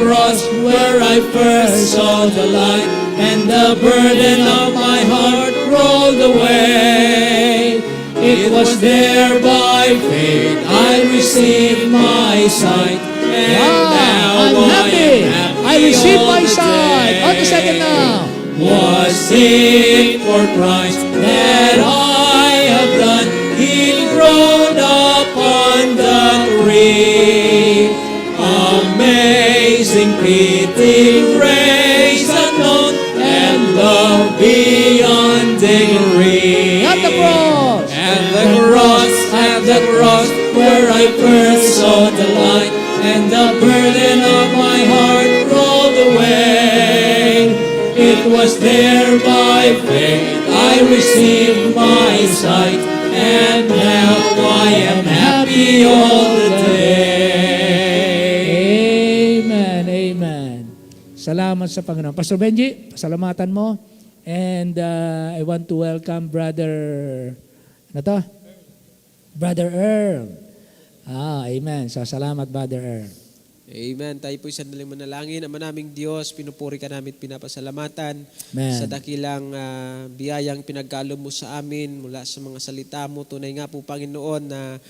cross, where I first saw the light, and the burden of my heart rolled away. It was there by faith I received my sight, and now I'm happy. I received my all the sight. day. On the second now. Was it for Christ that I have done? He rode upon the tree. Amazing pity, grace unknown, and love beyond degree. At the cross. At the cross, where I first saw the light, and the burden of my heart rolled away. It was there by faith I received my sight, and now I am happy all the day. Amen, amen. Salamat sa Panginoon. Pastor Benji, pasalamatan mo. And I want to welcome Brother, ano to? Brother Earl. Amen. So, salamat, Brother Earl. Amen. Tayo po'y sandaling manalangin. Ama naming Diyos, pinupuri ka namin at pinapasalamatan Amen. sa dakilang biyayang pinagkaloob mo sa amin mula sa mga salita mo. Tunay nga po, Panginoon, na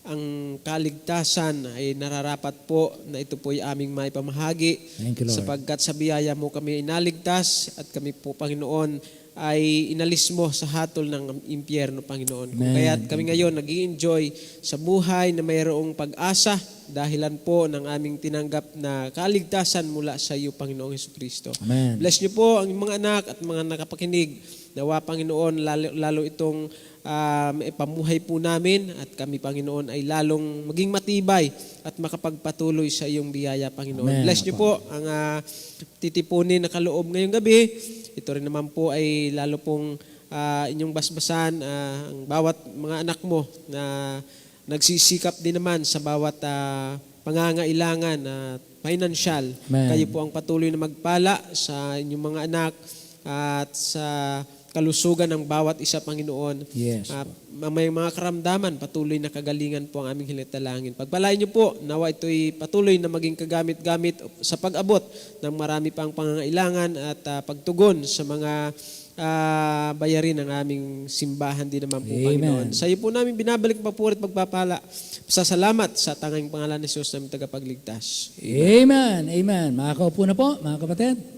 ang kaligtasan ay nararapat po na ito po ay aming maipamahagi. Thank you, Lord. Sapagkat sa biyaya mo kami inaligtas at kami po, Panginoon, ay inalis mo sa hatol ng impyerno, Panginoon. Kung Amen. kaya't kami ngayon nag-i-enjoy sa buhay na mayroong pag-asa dahilan po ng aming tinanggap na kaligtasan mula sa iyo, Panginoong Jesucristo. Amen. Bless niyo po ang mga anak at mga nakapakinig. Nawa, Panginoon, lalo itong ipamuhay po namin at kami, Panginoon, ay lalong maging matibay at makapagpatuloy sa iyong biyaya, Panginoon. Amen. Bless niyo po ang titipunin na kaloob ngayong gabi. Ito rin naman po ay lalo pong inyong basbasan ang bawat mga anak mo na nagsisikap din naman sa bawat pangangailangan na financial. Amen. Kayo po ang patuloy na magpala sa inyong mga anak at sa kalusugan ng bawat isa, Panginoon. Yes. May mga karamdaman, patuloy na kagalingan po ang aming hinitalangin. Pagpalain niyo po, nawa ito'y patuloy na maging kagamit-gamit sa pag-abot ng marami pang pangangailangan at pagtugon sa mga bayarin ng aming simbahan din naman po, Amen. Panginoon. Sa iyo po namin binabalik papuri at pagpapala. Pasasalamat sa tanging pangalan ni Jesus namin tagapagligtas. Amen, amen. Makakaupo na po, mga kapatid.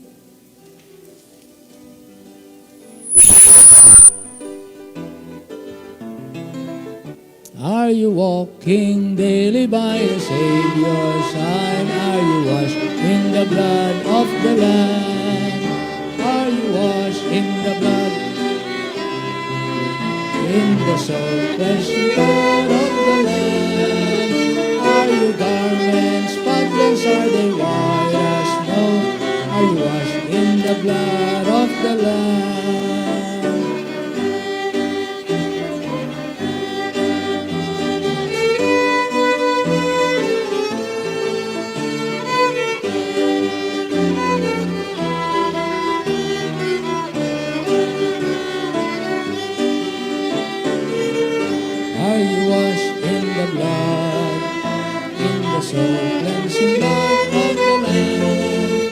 Are you walking daily by the Savior's side? Are you washed in the blood of the Lamb? Are you washed in the blood, in the soul, flesh and blood of the Lamb? Are your garments spotless? Are they white as snow? Are you washed in the blood of the Lamb? Are you washed in the blood, in the soul cleansing blood of the Lamb?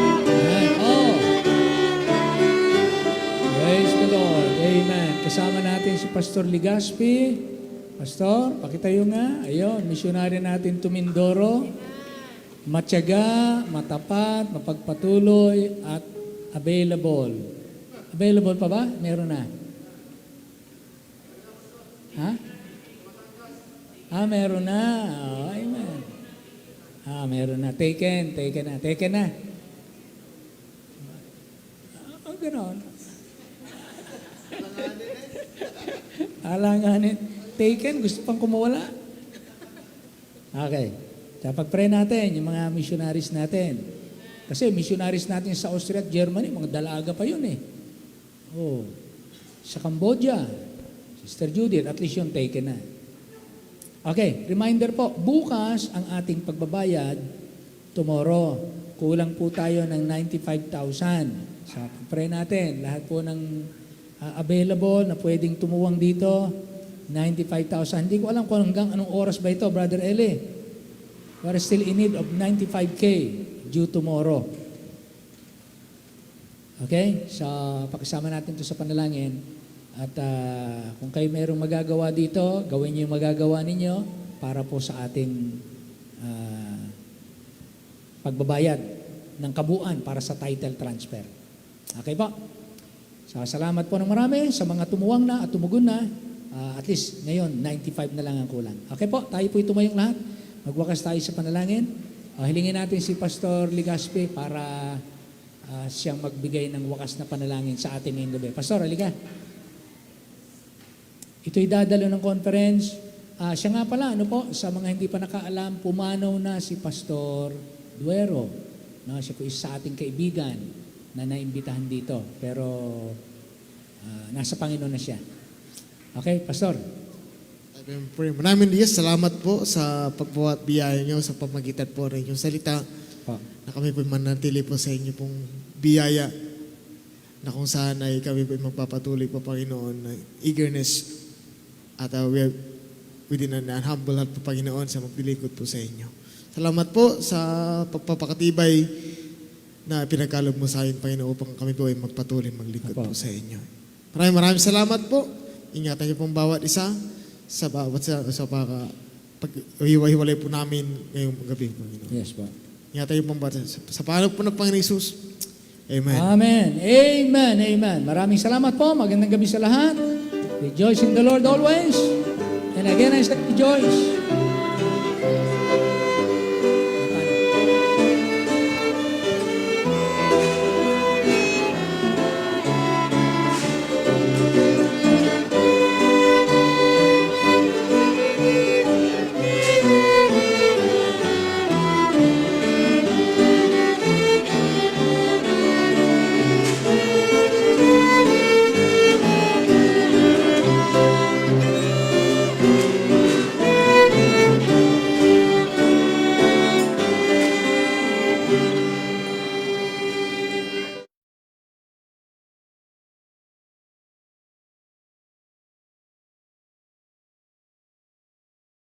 Amen. Oh. Praise the Lord. Amen. Kasama natin si Pastor Ligaspi. Pastor, pakitayo nga. Ayun, missionary natin to Mindoro. Matyaga, matapat, mapagpatuloy, at available. Available pa ba? Meron na. Ha? Meron na. Oh, amen. Meron na. Taken na. Ganon. Alanganin. Taken, gusto pang kumawala. Okay. So, pag-pray natin, yung mga missionaries natin. Kasi missionaries natin sa Austria at Germany, mga dalaga pa yun eh. Oh. Sa Cambodia, Sister Judith, at least yung taken na. Okay, reminder po, bukas ang ating pagbabayad, tomorrow, kulang po tayo ng 95,000. So, pray natin, lahat po ng available na pwedeng tumuwang dito, 95,000. Hindi ko alam kung hanggang anong oras ba ito, Brother Eli. We're still in need of 95K due tomorrow. Okay? So, pakisama natin ito sa panalangin. At kung kayo mayroong magagawa dito, gawin niyo yung magagawa ninyo para po sa ating pagbabayad ng kabuuan para sa title transfer. Okay po? So, salamat po ng marami sa mga tumuwang na at tumugon na. At least ngayon, 95 na lang ang kulang. Okay po? Tayo po tumayong lahat. Magwakas tayo sa panalangin. Hilingin natin si Pastor Ligaspi para siyang magbigay ng wakas na panalangin sa atin ngayong gabi. Pastor, halika. Ito'y dadalo ng conference. Siya nga pala, sa mga hindi pa nakaalam, pumanaw na si Pastor Duero. No, siya po isa sa ating kaibigan na naimbitahan dito. Pero nasa Panginoon na siya. Okay, Pastor. Maraming Diyos, salamat po sa pagbuhat biyaya nyo sa pamagitan po ng inyong salita. Na kami po manatili po sa inyo pong biyaya na kung saan ay kami po magpapatuloy po, Panginoon, na eagerness at within an humble heart po, Panginoon, sa maglilikod po sa inyo. Salamat po sa pagpapakatibay na pinagkaloob mo sa akin, Panginoon, upang kami po ay magpatuloy maglingkod po sa inyo. Maraming salamat po. Ingatan niyo pong bawat isa sa pag-hiwa-hiwalay po namin ngayong gabi, Panginoon. Yes po. Ingatan niyo pong bawat isa. Sa pangalan po ng Panginoon Jesus. Amen. Amen. Amen. Amen. Maraming salamat po. Magandang gabi sa lahat. Rejoice in the Lord always. And again, I say rejoice.